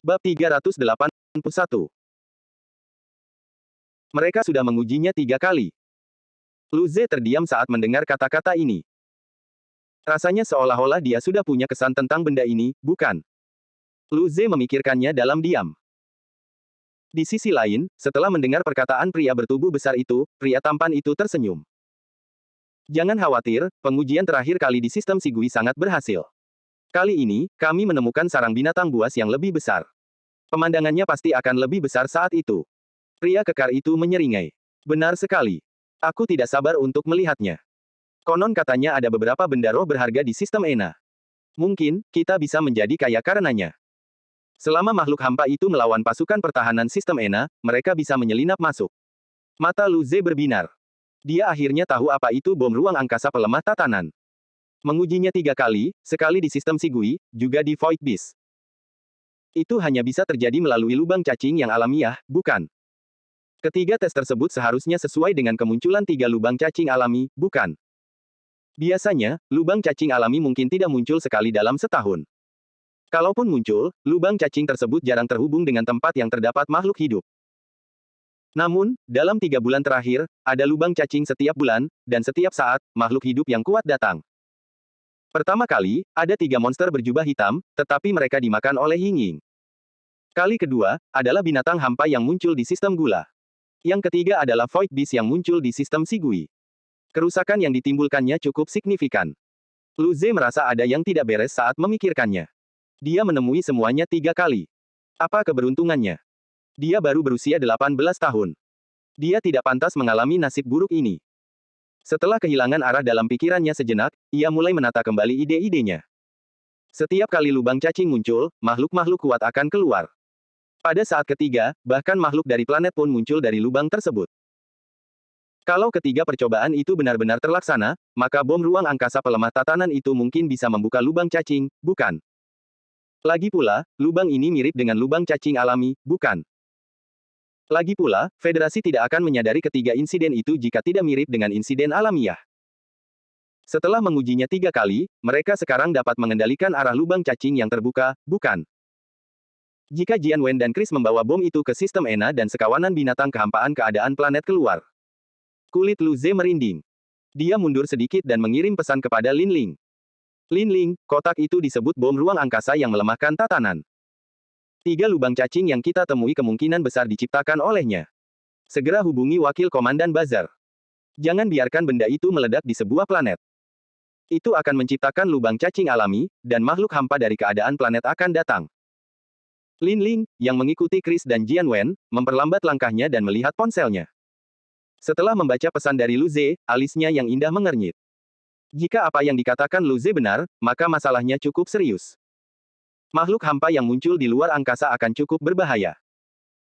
Bab 381. Mereka sudah mengujinya 3 kali. Lu Ze terdiam saat mendengar kata-kata ini. Rasanya seolah-olah dia sudah punya kesan tentang benda ini, bukan? Lu Ze memikirkannya dalam diam. Di sisi lain, setelah mendengar perkataan pria bertubuh besar itu, pria tampan itu tersenyum. Jangan khawatir, pengujian terakhir kali di sistem Shigui sangat berhasil. Kali ini, kami menemukan sarang binatang buas yang lebih besar. Pemandangannya pasti akan lebih besar saat itu. Pria kekar itu menyeringai. Benar sekali. Aku tidak sabar untuk melihatnya. Konon katanya ada beberapa benda roh berharga di sistem ENA. Mungkin, kita bisa menjadi kaya karenanya. Selama makhluk hampa itu melawan pasukan pertahanan sistem ENA, mereka bisa menyelinap masuk. Mata Lu Ze berbinar. Dia akhirnya tahu apa itu bom ruang angkasa pelemah tatanan. Mengujinya 3 kali, sekali di sistem Shigui, juga di Void Beast. Itu hanya bisa terjadi melalui lubang cacing yang alamiah, bukan? Ketiga tes tersebut seharusnya sesuai dengan kemunculan 3 lubang cacing alami, bukan? Biasanya, lubang cacing alami mungkin tidak muncul sekali dalam setahun. Kalaupun muncul, lubang cacing tersebut jarang terhubung dengan tempat yang terdapat makhluk hidup. Namun, dalam 3 bulan terakhir, ada lubang cacing setiap bulan, dan setiap saat, makhluk hidup yang kuat datang. Pertama kali, ada 3 monster berjubah hitam, tetapi mereka dimakan oleh Ying-Ying. Kali kedua, adalah binatang hampa yang muncul di sistem gula. Yang ketiga adalah Void Beast yang muncul di sistem Shigui. Kerusakan yang ditimbulkannya cukup signifikan. Lu Ze merasa ada yang tidak beres saat memikirkannya. Dia menemui semuanya 3 kali. Apa keberuntungannya? Dia baru berusia 18 tahun. Dia tidak pantas mengalami nasib buruk ini. Setelah kehilangan arah dalam pikirannya sejenak, ia mulai menata kembali ide-idenya. Setiap kali lubang cacing muncul, makhluk-makhluk kuat akan keluar. Pada saat ketiga, bahkan makhluk dari planet pun muncul dari lubang tersebut. Kalau ketiga percobaan itu benar-benar terlaksana, maka bom ruang angkasa pelemah tatanan itu mungkin bisa membuka lubang cacing, bukan? Lagi pula, lubang ini mirip dengan lubang cacing alami, bukan? Lagi pula, Federasi tidak akan menyadari ketiga insiden itu jika tidak mirip dengan insiden alamiah. Setelah mengujinya 3 kali, mereka sekarang dapat mengendalikan arah lubang cacing yang terbuka, bukan? Jika Jian Wen dan Chris membawa bom itu ke sistem ENA dan sekawanan binatang kehampaan keadaan planet keluar. Kulit Lu Ze merinding. Dia mundur sedikit dan mengirim pesan kepada Lin Ling. Lin Ling, kotak itu disebut bom ruang angkasa yang melemahkan tatanan. 3 lubang cacing yang kita temui kemungkinan besar diciptakan olehnya. Segera hubungi Wakil Komandan Bazar. Jangan biarkan benda itu meledak di sebuah planet. Itu akan menciptakan lubang cacing alami, dan makhluk hampa dari keadaan planet akan datang. Lin Ling, yang mengikuti Chris dan Jian Wen, memperlambat langkahnya dan melihat ponselnya. Setelah membaca pesan dari Lu Ze, alisnya yang indah mengernyit. Jika apa yang dikatakan Lu Ze benar, maka masalahnya cukup serius. Makhluk hampa yang muncul di luar angkasa akan cukup berbahaya.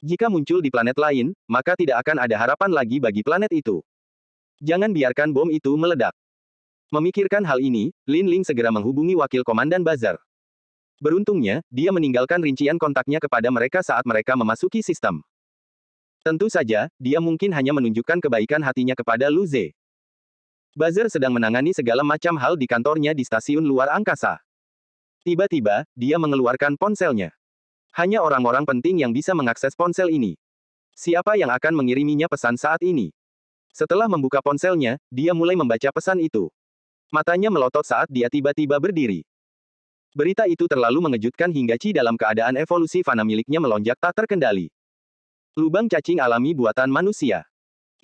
Jika muncul di planet lain, maka tidak akan ada harapan lagi bagi planet itu. Jangan biarkan bom itu meledak. Memikirkan hal ini, Lin Ling segera menghubungi Wakil Komandan Bazar. Beruntungnya, dia meninggalkan rincian kontaknya kepada mereka saat mereka memasuki sistem. Tentu saja, dia mungkin hanya menunjukkan kebaikan hatinya kepada Lu Ze. Bazar sedang menangani segala macam hal di kantornya di stasiun luar angkasa. Tiba-tiba, dia mengeluarkan ponselnya. Hanya orang-orang penting yang bisa mengakses ponsel ini. Siapa yang akan mengiriminya pesan saat ini? Setelah membuka ponselnya, dia mulai membaca pesan itu. Matanya melotot saat dia tiba-tiba berdiri. Berita itu terlalu mengejutkan hingga Qi dalam keadaan evolusi fana miliknya melonjak tak terkendali. Lubang cacing alami buatan manusia.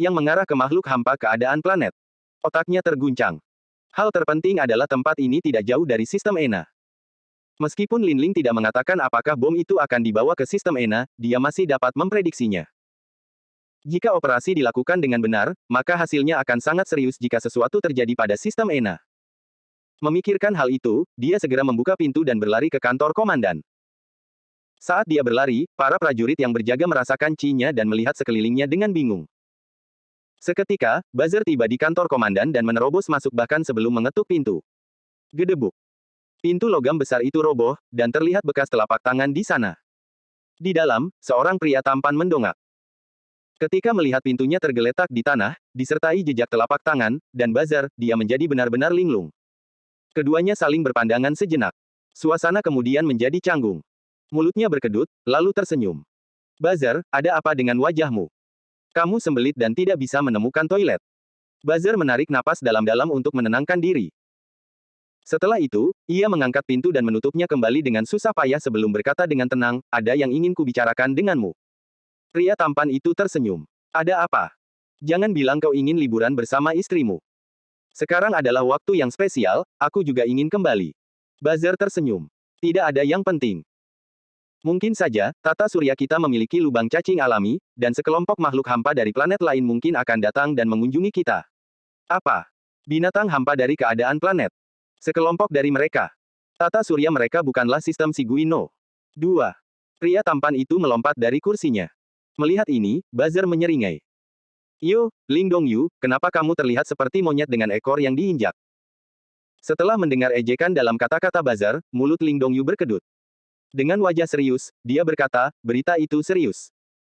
Yang mengarah ke makhluk hampa keadaan planet. Otaknya terguncang. Hal terpenting adalah tempat ini tidak jauh dari sistem ENA. Meskipun Lin Ling tidak mengatakan apakah bom itu akan dibawa ke sistem ENA, dia masih dapat memprediksinya. Jika operasi dilakukan dengan benar, maka hasilnya akan sangat serius jika sesuatu terjadi pada sistem ENA. Memikirkan hal itu, dia segera membuka pintu dan berlari ke kantor komandan. Saat dia berlari, para prajurit yang berjaga merasakan Qi-nya dan melihat sekelilingnya dengan bingung. Seketika, Bazar tiba di kantor komandan dan menerobos masuk bahkan sebelum mengetuk pintu. Gedebuk. Pintu logam besar itu roboh, dan terlihat bekas telapak tangan di sana. Di dalam, seorang pria tampan mendongak. Ketika melihat pintunya tergeletak di tanah, disertai jejak telapak tangan, dan Bazar, dia menjadi benar-benar linglung. Keduanya saling berpandangan sejenak. Suasana kemudian menjadi canggung. Mulutnya berkedut, lalu tersenyum. Buzzer, ada apa dengan wajahmu? Kamu sembelit dan tidak bisa menemukan toilet. Buzzer menarik napas dalam-dalam untuk menenangkan diri. Setelah itu, ia mengangkat pintu dan menutupnya kembali dengan susah payah sebelum berkata dengan tenang, ada yang ingin kubicarakan denganmu. Pria tampan itu tersenyum. Ada apa? Jangan bilang kau ingin liburan bersama istrimu. Sekarang adalah waktu yang spesial, aku juga ingin kembali. Buzzer tersenyum. Tidak ada yang penting. Mungkin saja, tata surya kita memiliki lubang cacing alami, dan sekelompok makhluk hampa dari planet lain mungkin akan datang dan mengunjungi kita. Apa? Binatang hampa dari keadaan planet. Sekelompok dari mereka. Tata surya mereka bukanlah sistem Siguino. 2. Pria tampan itu melompat dari kursinya. Melihat ini, Buzzer menyeringai. Yo, Ling Dongyu, kenapa kamu terlihat seperti monyet dengan ekor yang diinjak? Setelah mendengar ejekan dalam kata-kata Buzzer, mulut Ling Dongyu berkedut. Dengan wajah serius, dia berkata, berita itu serius.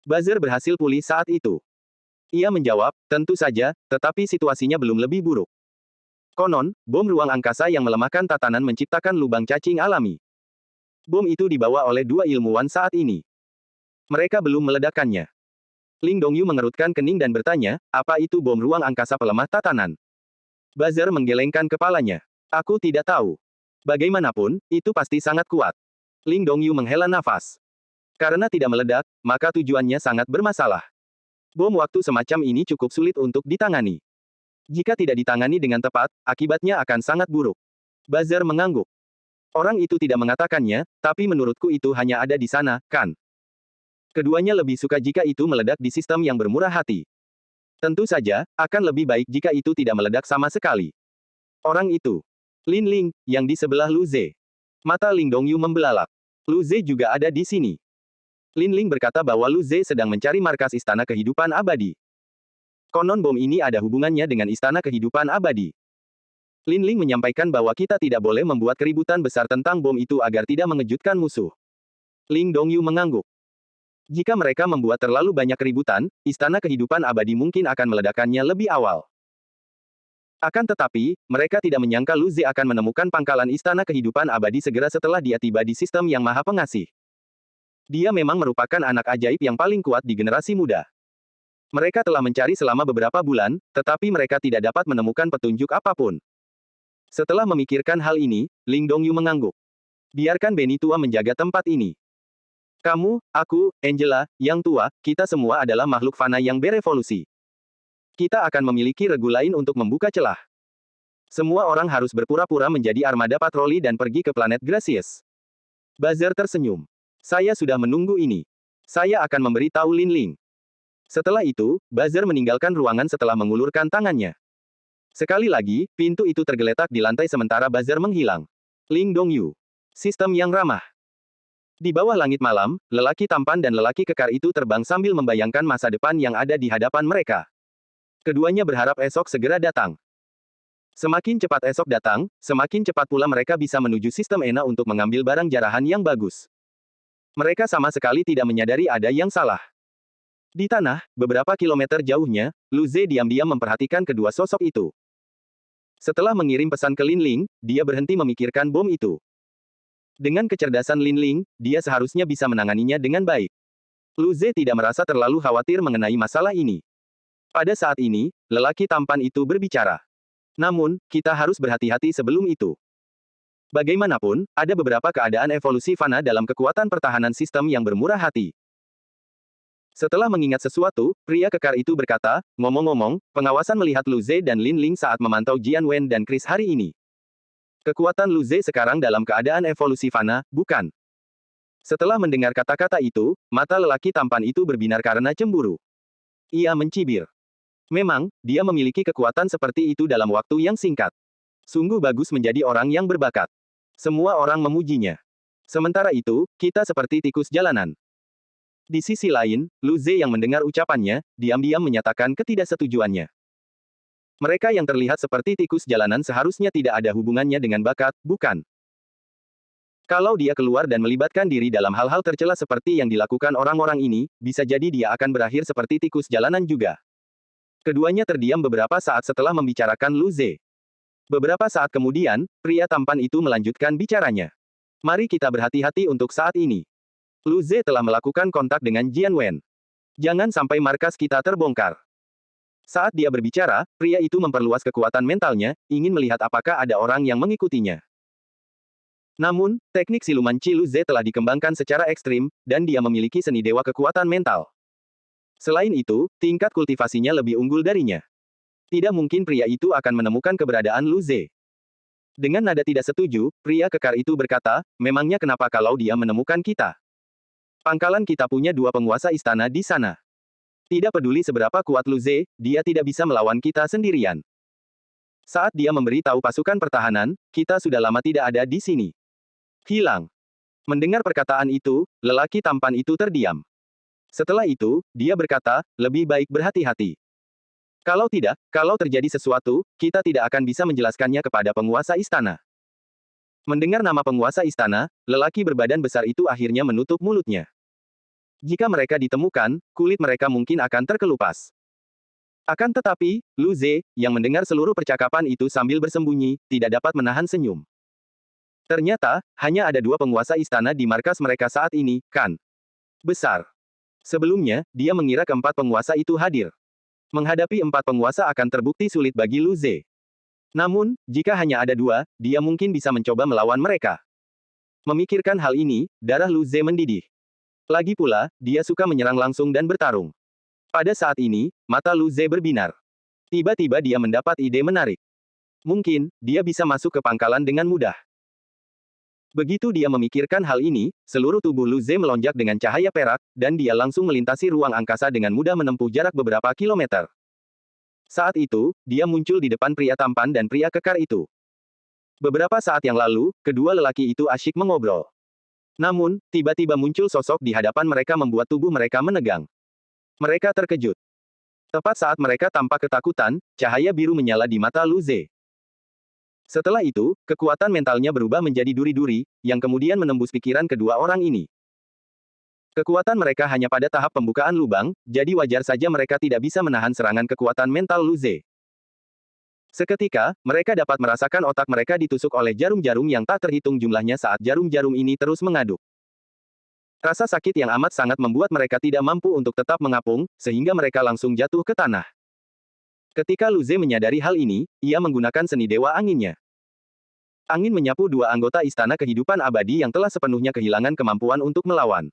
Buzzer berhasil pulih saat itu. Ia menjawab, tentu saja, tetapi situasinya belum lebih buruk. Konon, bom ruang angkasa yang melemahkan tatanan menciptakan lubang cacing alami. Bom itu dibawa oleh 2 ilmuwan saat ini. Mereka belum meledakkannya. Ling Dongyu mengerutkan kening dan bertanya, apa itu bom ruang angkasa pelemah tatanan? Buzzer menggelengkan kepalanya. Aku tidak tahu. Bagaimanapun, itu pasti sangat kuat. Ling Dongyu menghela nafas. Karena tidak meledak, maka tujuannya sangat bermasalah. Bom waktu semacam ini cukup sulit untuk ditangani. Jika tidak ditangani dengan tepat, akibatnya akan sangat buruk. Buzzer mengangguk. Orang itu tidak mengatakannya, tapi menurutku itu hanya ada di sana, kan? Keduanya lebih suka jika itu meledak di sistem yang bermurah hati. Tentu saja, akan lebih baik jika itu tidak meledak sama sekali. Orang itu. Lin Ling, yang di sebelah Lu Ze. Mata Ling Dongyu membelalak. Lu Ze juga ada di sini. Lin Ling berkata bahwa Lu Ze sedang mencari markas Istana Kehidupan Abadi. Konon bom ini ada hubungannya dengan Istana Kehidupan Abadi. Lin Ling menyampaikan bahwa kita tidak boleh membuat keributan besar tentang bom itu agar tidak mengejutkan musuh. Ling Dongyu mengangguk. Jika mereka membuat terlalu banyak keributan, Istana Kehidupan Abadi mungkin akan meledakkannya lebih awal. Akan tetapi, mereka tidak menyangka Lu Ze akan menemukan pangkalan Istana Kehidupan Abadi segera setelah dia tiba di sistem yang maha pengasih. Dia memang merupakan anak ajaib yang paling kuat di generasi muda. Mereka telah mencari selama beberapa bulan, tetapi mereka tidak dapat menemukan petunjuk apapun. Setelah memikirkan hal ini, Ling Dongyu mengangguk. Biarkan Benny tua menjaga tempat ini. Kamu, aku, Angela, yang tua, kita semua adalah makhluk fana yang berevolusi. Kita akan memiliki regu lain untuk membuka celah. Semua orang harus berpura-pura menjadi armada patroli dan pergi ke planet Gracious. Buzzer tersenyum. Saya sudah menunggu ini. Saya akan memberitahu Lin Ling. Setelah itu, Buzzer meninggalkan ruangan setelah mengulurkan tangannya. Sekali lagi, pintu itu tergeletak di lantai sementara Buzzer menghilang. Ling Dongyu. Sistem yang ramah. Di bawah langit malam, lelaki tampan dan lelaki kekar itu terbang sambil membayangkan masa depan yang ada di hadapan mereka. Keduanya berharap esok segera datang. Semakin cepat esok datang, semakin cepat pula mereka bisa menuju sistem ENA untuk mengambil barang jarahan yang bagus. Mereka sama sekali tidak menyadari ada yang salah. Di tanah, beberapa kilometer jauhnya, Lu Ze diam-diam memperhatikan kedua sosok itu. Setelah mengirim pesan ke Lin Ling, dia berhenti memikirkan bom itu. Dengan kecerdasan Lin Ling, dia seharusnya bisa menanganinya dengan baik. Lu Ze tidak merasa terlalu khawatir mengenai masalah ini. Pada saat ini, lelaki tampan itu berbicara. Namun, kita harus berhati-hati sebelum itu. Bagaimanapun, ada beberapa keadaan evolusi fana dalam kekuatan pertahanan sistem yang bermurah hati. Setelah mengingat sesuatu, pria kekar itu berkata, ngomong-ngomong, pengawasan melihat Lu Ze dan Lin Ling saat memantau Jian Wen dan Chris hari ini. Kekuatan Lu Ze sekarang dalam keadaan evolusi fana, bukan? Setelah mendengar kata-kata itu, mata lelaki tampan itu berbinar karena cemburu. Ia mencibir. Memang, dia memiliki kekuatan seperti itu dalam waktu yang singkat. Sungguh bagus menjadi orang yang berbakat. Semua orang memujinya. Sementara itu, kita seperti tikus jalanan. Di sisi lain, Lu Ze yang mendengar ucapannya, diam-diam menyatakan ketidaksetujuannya. Mereka yang terlihat seperti tikus jalanan seharusnya tidak ada hubungannya dengan bakat, bukan? Kalau dia keluar dan melibatkan diri dalam hal-hal tercela seperti yang dilakukan orang-orang ini, bisa jadi dia akan berakhir seperti tikus jalanan juga. Keduanya terdiam beberapa saat setelah membicarakan Lu Ze. Beberapa saat kemudian, pria tampan itu melanjutkan bicaranya. Mari kita berhati-hati untuk saat ini. Lu Ze telah melakukan kontak dengan Jian Wen. Jangan sampai markas kita terbongkar. Saat dia berbicara, pria itu memperluas kekuatan mentalnya, ingin melihat apakah ada orang yang mengikutinya. Namun, teknik siluman Qi Lu Ze telah dikembangkan secara ekstrim, dan dia memiliki seni dewa kekuatan mental. Selain itu, tingkat kultivasinya lebih unggul darinya. Tidak mungkin pria itu akan menemukan keberadaan Lu Ze. Dengan nada tidak setuju, pria kekar itu berkata, memangnya kenapa kalau dia menemukan kita? Pangkalan kita punya 2 penguasa istana di sana. Tidak peduli seberapa kuat Lu Ze, dia tidak bisa melawan kita sendirian. Saat dia memberi tahu pasukan pertahanan, kita sudah lama tidak ada di sini. Hilang. Mendengar perkataan itu, lelaki tampan itu terdiam. Setelah itu, dia berkata, lebih baik berhati-hati. Kalau tidak, kalau terjadi sesuatu, kita tidak akan bisa menjelaskannya kepada penguasa istana. Mendengar nama penguasa istana, lelaki berbadan besar itu akhirnya menutup mulutnya. Jika mereka ditemukan, kulit mereka mungkin akan terkelupas. Akan tetapi, Lu Ze, yang mendengar seluruh percakapan itu sambil bersembunyi, tidak dapat menahan senyum. Ternyata, hanya ada 2 penguasa istana di markas mereka saat ini, kan? Besar. Sebelumnya, dia mengira keempat penguasa itu hadir. Menghadapi 4 penguasa akan terbukti sulit bagi Lu Ze. Namun, jika hanya ada 2, dia mungkin bisa mencoba melawan mereka. Memikirkan hal ini, darah Lu Ze mendidih. Lagi pula, dia suka menyerang langsung dan bertarung. Pada saat ini, mata Lu Ze berbinar. Tiba-tiba dia mendapat ide menarik. Mungkin, dia bisa masuk ke pangkalan dengan mudah. Begitu dia memikirkan hal ini, seluruh tubuh Lu Ze melonjak dengan cahaya perak, dan dia langsung melintasi ruang angkasa dengan mudah menempuh jarak beberapa kilometer. Saat itu, dia muncul di depan pria tampan dan pria kekar itu. Beberapa saat yang lalu, kedua lelaki itu asyik mengobrol. Namun, tiba-tiba muncul sosok di hadapan mereka membuat tubuh mereka menegang. Mereka terkejut. Tepat saat mereka tampak ketakutan, cahaya biru menyala di mata Lu Ze. Setelah itu, kekuatan mentalnya berubah menjadi duri-duri, yang kemudian menembus pikiran kedua orang ini. Kekuatan mereka hanya pada tahap pembukaan lubang, jadi wajar saja mereka tidak bisa menahan serangan kekuatan mental Lu Ze. Seketika, mereka dapat merasakan otak mereka ditusuk oleh jarum-jarum yang tak terhitung jumlahnya saat jarum-jarum ini terus mengaduk. Rasa sakit yang amat sangat membuat mereka tidak mampu untuk tetap mengapung, sehingga mereka langsung jatuh ke tanah. Ketika Lu Ze menyadari hal ini, ia menggunakan seni dewa anginnya. Angin menyapu 2 anggota istana kehidupan abadi yang telah sepenuhnya kehilangan kemampuan untuk melawan.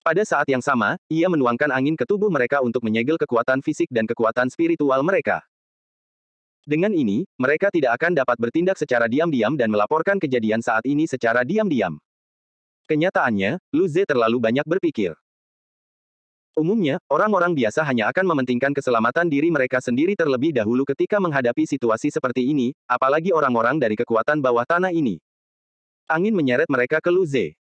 Pada saat yang sama, ia menuangkan angin ke tubuh mereka untuk menyegel kekuatan fisik dan kekuatan spiritual mereka. Dengan ini, mereka tidak akan dapat bertindak secara diam-diam dan melaporkan kejadian saat ini secara diam-diam. Kenyataannya, Lu Ze terlalu banyak berpikir. Umumnya, orang-orang biasa hanya akan mementingkan keselamatan diri mereka sendiri terlebih dahulu ketika menghadapi situasi seperti ini, apalagi orang-orang dari kekuatan bawah tanah ini. Angin menyeret mereka ke Lu Ze.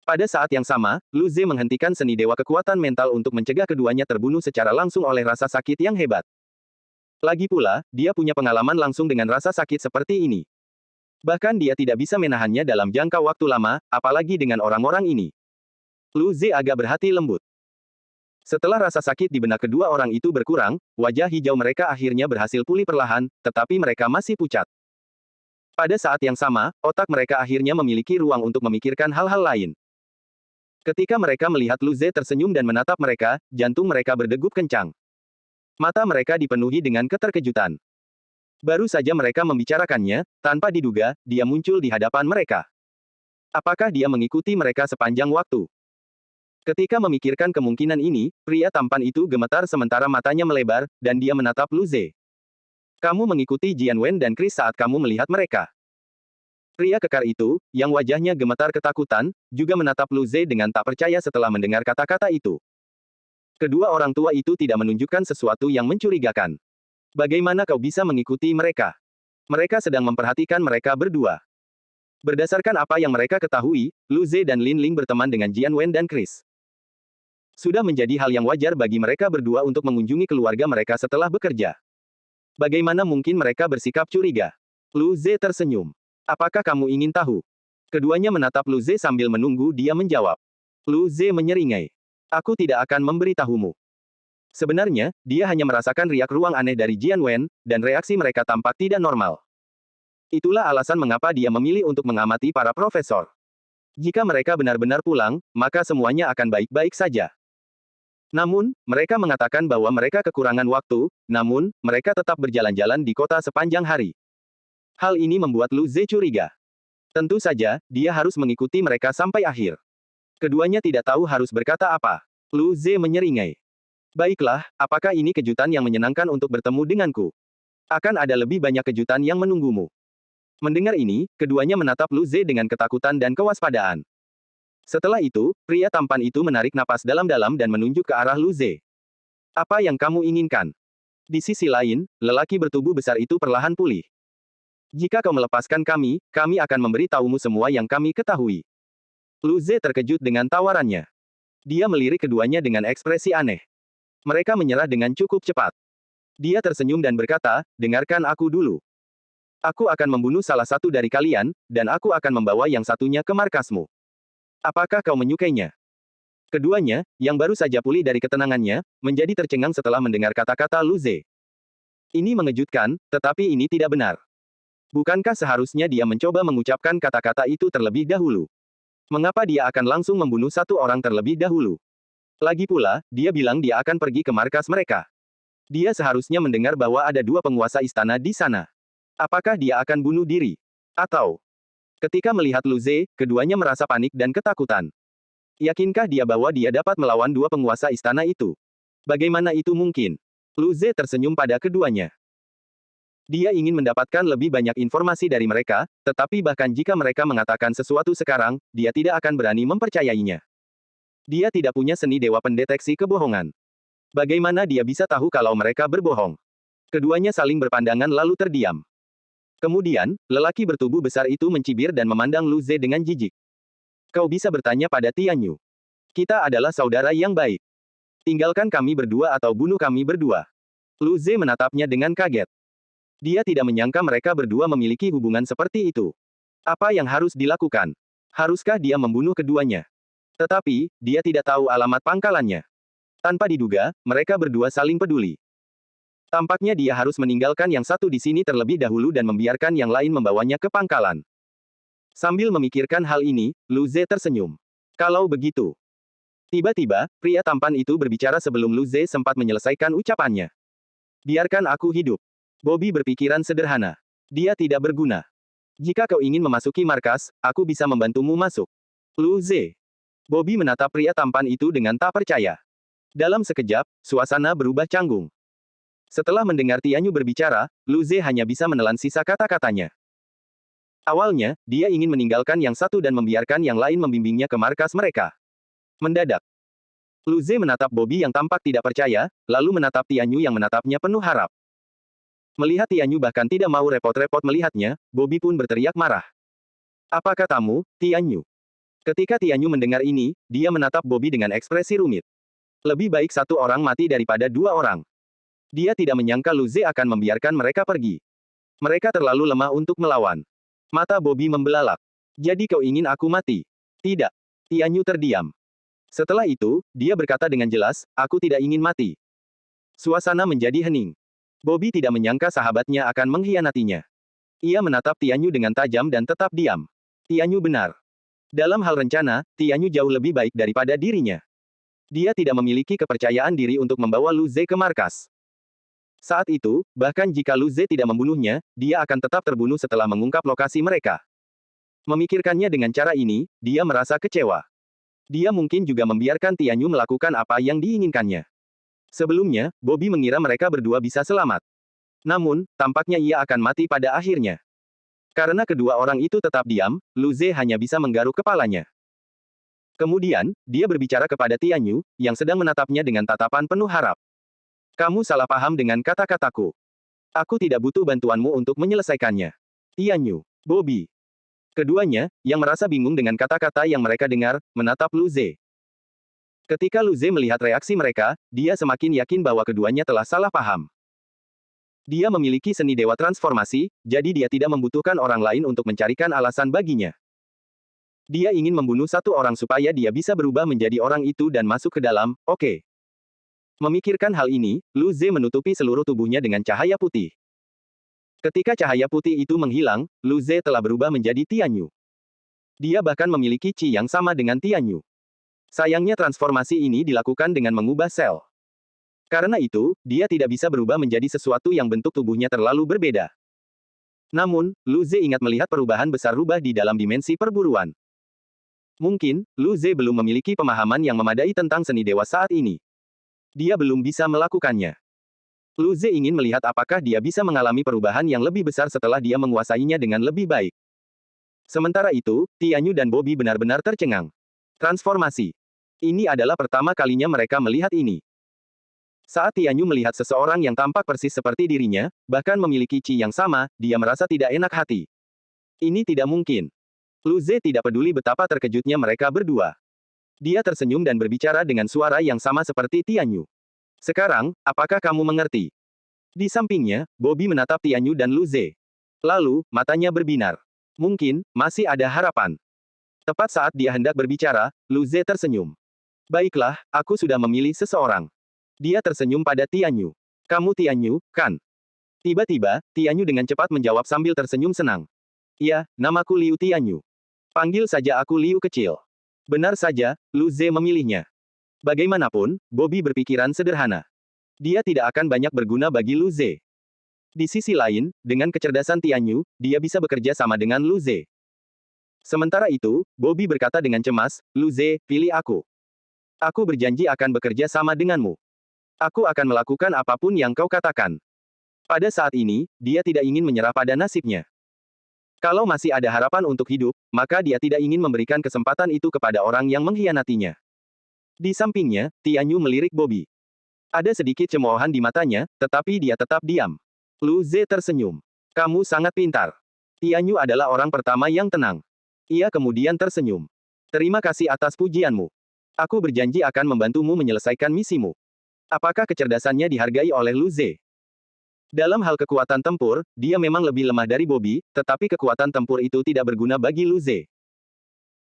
Pada saat yang sama, Lu Ze menghentikan seni dewa kekuatan mental untuk mencegah keduanya terbunuh secara langsung oleh rasa sakit yang hebat. Lagi pula, dia punya pengalaman langsung dengan rasa sakit seperti ini. Bahkan dia tidak bisa menahannya dalam jangka waktu lama, apalagi dengan orang-orang ini. Lu Ze agak berhati lembut. Setelah rasa sakit di benak kedua orang itu berkurang, wajah hijau mereka akhirnya berhasil pulih perlahan, tetapi mereka masih pucat. Pada saat yang sama, otak mereka akhirnya memiliki ruang untuk memikirkan hal-hal lain. Ketika mereka melihat Lu Ze tersenyum dan menatap mereka, jantung mereka berdegup kencang. Mata mereka dipenuhi dengan keterkejutan. Baru saja mereka membicarakannya, tanpa diduga, dia muncul di hadapan mereka. Apakah dia mengikuti mereka sepanjang waktu? Ketika memikirkan kemungkinan ini, pria tampan itu gemetar sementara matanya melebar, dan dia menatap Lu Ze. Kamu mengikuti Jian Wen dan Chris saat kamu melihat mereka. Pria kekar itu, yang wajahnya gemetar ketakutan, juga menatap Lu Ze dengan tak percaya setelah mendengar kata-kata itu. Kedua orang tua itu tidak menunjukkan sesuatu yang mencurigakan. Bagaimana kau bisa mengikuti mereka? Mereka sedang memperhatikan mereka berdua. Berdasarkan apa yang mereka ketahui, Lu Ze dan Lin Ling berteman dengan Jian Wen dan Chris. Sudah menjadi hal yang wajar bagi mereka berdua untuk mengunjungi keluarga mereka setelah bekerja. Bagaimana mungkin mereka bersikap curiga? Lu Ze tersenyum. Apakah kamu ingin tahu? Keduanya menatap Lu Ze sambil menunggu dia menjawab. Lu Ze menyeringai. Aku tidak akan memberitahumu. Sebenarnya, dia hanya merasakan riak ruang aneh dari Jian Wen, dan reaksi mereka tampak tidak normal. Itulah alasan mengapa dia memilih untuk mengamati para profesor. Jika mereka benar-benar pulang, maka semuanya akan baik-baik saja. Namun, mereka mengatakan bahwa mereka kekurangan waktu, namun, mereka tetap berjalan-jalan di kota sepanjang hari. Hal ini membuat Lu Ze curiga. Tentu saja, dia harus mengikuti mereka sampai akhir. Keduanya tidak tahu harus berkata apa. Lu Ze menyeringai. Baiklah, apakah ini kejutan yang menyenangkan untuk bertemu denganku? Akan ada lebih banyak kejutan yang menunggumu. Mendengar ini, keduanya menatap Lu Ze dengan ketakutan dan kewaspadaan. Setelah itu, pria tampan itu menarik napas dalam-dalam dan menunjuk ke arah Lu Ze. Apa yang kamu inginkan? Di sisi lain, lelaki bertubuh besar itu perlahan pulih. Jika kau melepaskan kami, kami akan memberi tahumu semua yang kami ketahui. Lu Ze terkejut dengan tawarannya. Dia melirik keduanya dengan ekspresi aneh. Mereka menyerah dengan cukup cepat. Dia tersenyum dan berkata, dengarkan aku dulu. Aku akan membunuh salah satu dari kalian, dan aku akan membawa yang satunya ke markasmu. Apakah kau menyukainya? Keduanya, yang baru saja pulih dari ketenangannya, menjadi tercengang setelah mendengar kata-kata Lu Ze. Ini mengejutkan, tetapi ini tidak benar. Bukankah seharusnya dia mencoba mengucapkan kata-kata itu terlebih dahulu? Mengapa dia akan langsung membunuh satu orang terlebih dahulu? Lagi pula, dia bilang dia akan pergi ke markas mereka. Dia seharusnya mendengar bahwa ada dua penguasa istana di sana. Apakah dia akan bunuh diri? Atau, ketika melihat Lu Ze, keduanya merasa panik dan ketakutan. Yakinkah dia bahwa dia dapat melawan dua penguasa istana itu? Bagaimana itu mungkin? Lu Ze tersenyum pada keduanya. Dia ingin mendapatkan lebih banyak informasi dari mereka, tetapi bahkan jika mereka mengatakan sesuatu sekarang, dia tidak akan berani mempercayainya. Dia tidak punya seni dewa pendeteksi kebohongan. Bagaimana dia bisa tahu kalau mereka berbohong? Keduanya saling berpandangan lalu terdiam. Kemudian, lelaki bertubuh besar itu mencibir dan memandang Lu Ze dengan jijik. Kau bisa bertanya pada Tianyu. Kita adalah saudara yang baik. Tinggalkan kami berdua atau bunuh kami berdua. Lu Ze menatapnya dengan kaget. Dia tidak menyangka mereka berdua memiliki hubungan seperti itu. Apa yang harus dilakukan? Haruskah dia membunuh keduanya? Tetapi, dia tidak tahu alamat pangkalannya. Tanpa diduga, mereka berdua saling peduli. Tampaknya dia harus meninggalkan yang satu di sini terlebih dahulu dan membiarkan yang lain membawanya ke pangkalan. Sambil memikirkan hal ini, Lu Ze tersenyum. Kalau begitu. Tiba-tiba, pria tampan itu berbicara sebelum Lu Ze sempat menyelesaikan ucapannya. Biarkan aku hidup. Bobby berpikiran sederhana. Dia tidak berguna. Jika kau ingin memasuki markas, aku bisa membantumu masuk. Lu Ze. Bobby menatap pria tampan itu dengan tak percaya. Dalam sekejap, suasana berubah canggung. Setelah mendengar Tianyu berbicara, Lu Ze hanya bisa menelan sisa kata-katanya. Awalnya, dia ingin meninggalkan yang satu dan membiarkan yang lain membimbingnya ke markas mereka. Mendadak, Lu Ze menatap Bobby yang tampak tidak percaya, lalu menatap Tianyu yang menatapnya penuh harap. Melihat Tianyu bahkan tidak mau repot-repot melihatnya, Bobby pun berteriak marah. Apa katamu, Tianyu? Ketika Tianyu mendengar ini, dia menatap Bobby dengan ekspresi rumit. Lebih baik satu orang mati daripada dua orang. Dia tidak menyangka Lu Ze akan membiarkan mereka pergi. Mereka terlalu lemah untuk melawan. Mata Bobby membelalak. Jadi kau ingin aku mati? Tidak. Tianyu terdiam. Setelah itu, dia berkata dengan jelas, aku tidak ingin mati. Suasana menjadi hening. Bobby tidak menyangka sahabatnya akan mengkhianatinya. Ia menatap Tianyu dengan tajam dan tetap diam. Tianyu benar. Dalam hal rencana, Tianyu jauh lebih baik daripada dirinya. Dia tidak memiliki kepercayaan diri untuk membawa Lu Ze ke markas. Saat itu, bahkan jika Lu Ze tidak membunuhnya, dia akan tetap terbunuh setelah mengungkap lokasi mereka. Memikirkannya dengan cara ini, dia merasa kecewa. Dia mungkin juga membiarkan Tianyu melakukan apa yang diinginkannya. Sebelumnya, Bobby mengira mereka berdua bisa selamat. Namun, tampaknya ia akan mati pada akhirnya. Karena kedua orang itu tetap diam, Lu Ze hanya bisa menggaruk kepalanya. Kemudian, dia berbicara kepada Tianyu, yang sedang menatapnya dengan tatapan penuh harap. Kamu salah paham dengan kata-kataku. Aku tidak butuh bantuanmu untuk menyelesaikannya. Tianyu, Bobby. Keduanya, yang merasa bingung dengan kata-kata yang mereka dengar, menatap Lu Ze. Ketika Lu Ze melihat reaksi mereka, dia semakin yakin bahwa keduanya telah salah paham. Dia memiliki seni dewa transformasi, jadi dia tidak membutuhkan orang lain untuk mencarikan alasan baginya. Dia ingin membunuh satu orang supaya dia bisa berubah menjadi orang itu dan masuk ke dalam, oke. Memikirkan hal ini, Lu Ze menutupi seluruh tubuhnya dengan cahaya putih. Ketika cahaya putih itu menghilang, Lu Ze telah berubah menjadi Tianyu. Dia bahkan memiliki Qi yang sama dengan Tianyu. Sayangnya transformasi ini dilakukan dengan mengubah sel. Karena itu, dia tidak bisa berubah menjadi sesuatu yang bentuk tubuhnya terlalu berbeda. Namun, Lu Ze ingat melihat perubahan besar rubah di dalam dimensi perburuan. Mungkin, Lu Ze belum memiliki pemahaman yang memadai tentang seni dewa saat ini. Dia belum bisa melakukannya. Lu Ze ingin melihat apakah dia bisa mengalami perubahan yang lebih besar setelah dia menguasainya dengan lebih baik. Sementara itu, Tianyu dan Bobby benar-benar tercengang. Transformasi. Ini adalah pertama kalinya mereka melihat ini. Saat Tianyu melihat seseorang yang tampak persis seperti dirinya, bahkan memiliki Qi yang sama, dia merasa tidak enak hati. Ini tidak mungkin. Lu Ze tidak peduli betapa terkejutnya mereka berdua. Dia tersenyum dan berbicara dengan suara yang sama seperti Tianyu. Sekarang, apakah kamu mengerti? Di sampingnya, Bobby menatap Tianyu dan Lu Ze. Lalu, matanya berbinar. Mungkin, masih ada harapan. Tepat saat dia hendak berbicara, Lu Ze tersenyum. Baiklah, aku sudah memilih seseorang. Dia tersenyum pada Tianyu. Kamu Tianyu, kan? Tiba-tiba, Tianyu dengan cepat menjawab sambil tersenyum senang. Ya, namaku Liu Tianyu. Panggil saja aku Liu kecil. Benar saja, Lu Ze memilihnya. Bagaimanapun, Bobby berpikiran sederhana. Dia tidak akan banyak berguna bagi Lu Ze. Di sisi lain, dengan kecerdasan Tianyu, dia bisa bekerja sama dengan Lu Ze. Sementara itu, Bobby berkata dengan cemas, Lu Ze, pilih aku. Aku berjanji akan bekerja sama denganmu. Aku akan melakukan apapun yang kau katakan. Pada saat ini, dia tidak ingin menyerah pada nasibnya. Kalau masih ada harapan untuk hidup, maka dia tidak ingin memberikan kesempatan itu kepada orang yang mengkhianatinya. Di sampingnya, Tianyu melirik Bobby. Ada sedikit cemoohan di matanya, tetapi dia tetap diam. Lu Ze tersenyum. Kamu sangat pintar. Tianyu adalah orang pertama yang tenang. Ia kemudian tersenyum. Terima kasih atas pujianmu. Aku berjanji akan membantumu menyelesaikan misimu. Apakah kecerdasannya dihargai oleh Lu Ze? Dalam hal kekuatan tempur, dia memang lebih lemah dari Bobby, tetapi kekuatan tempur itu tidak berguna bagi Lu Ze.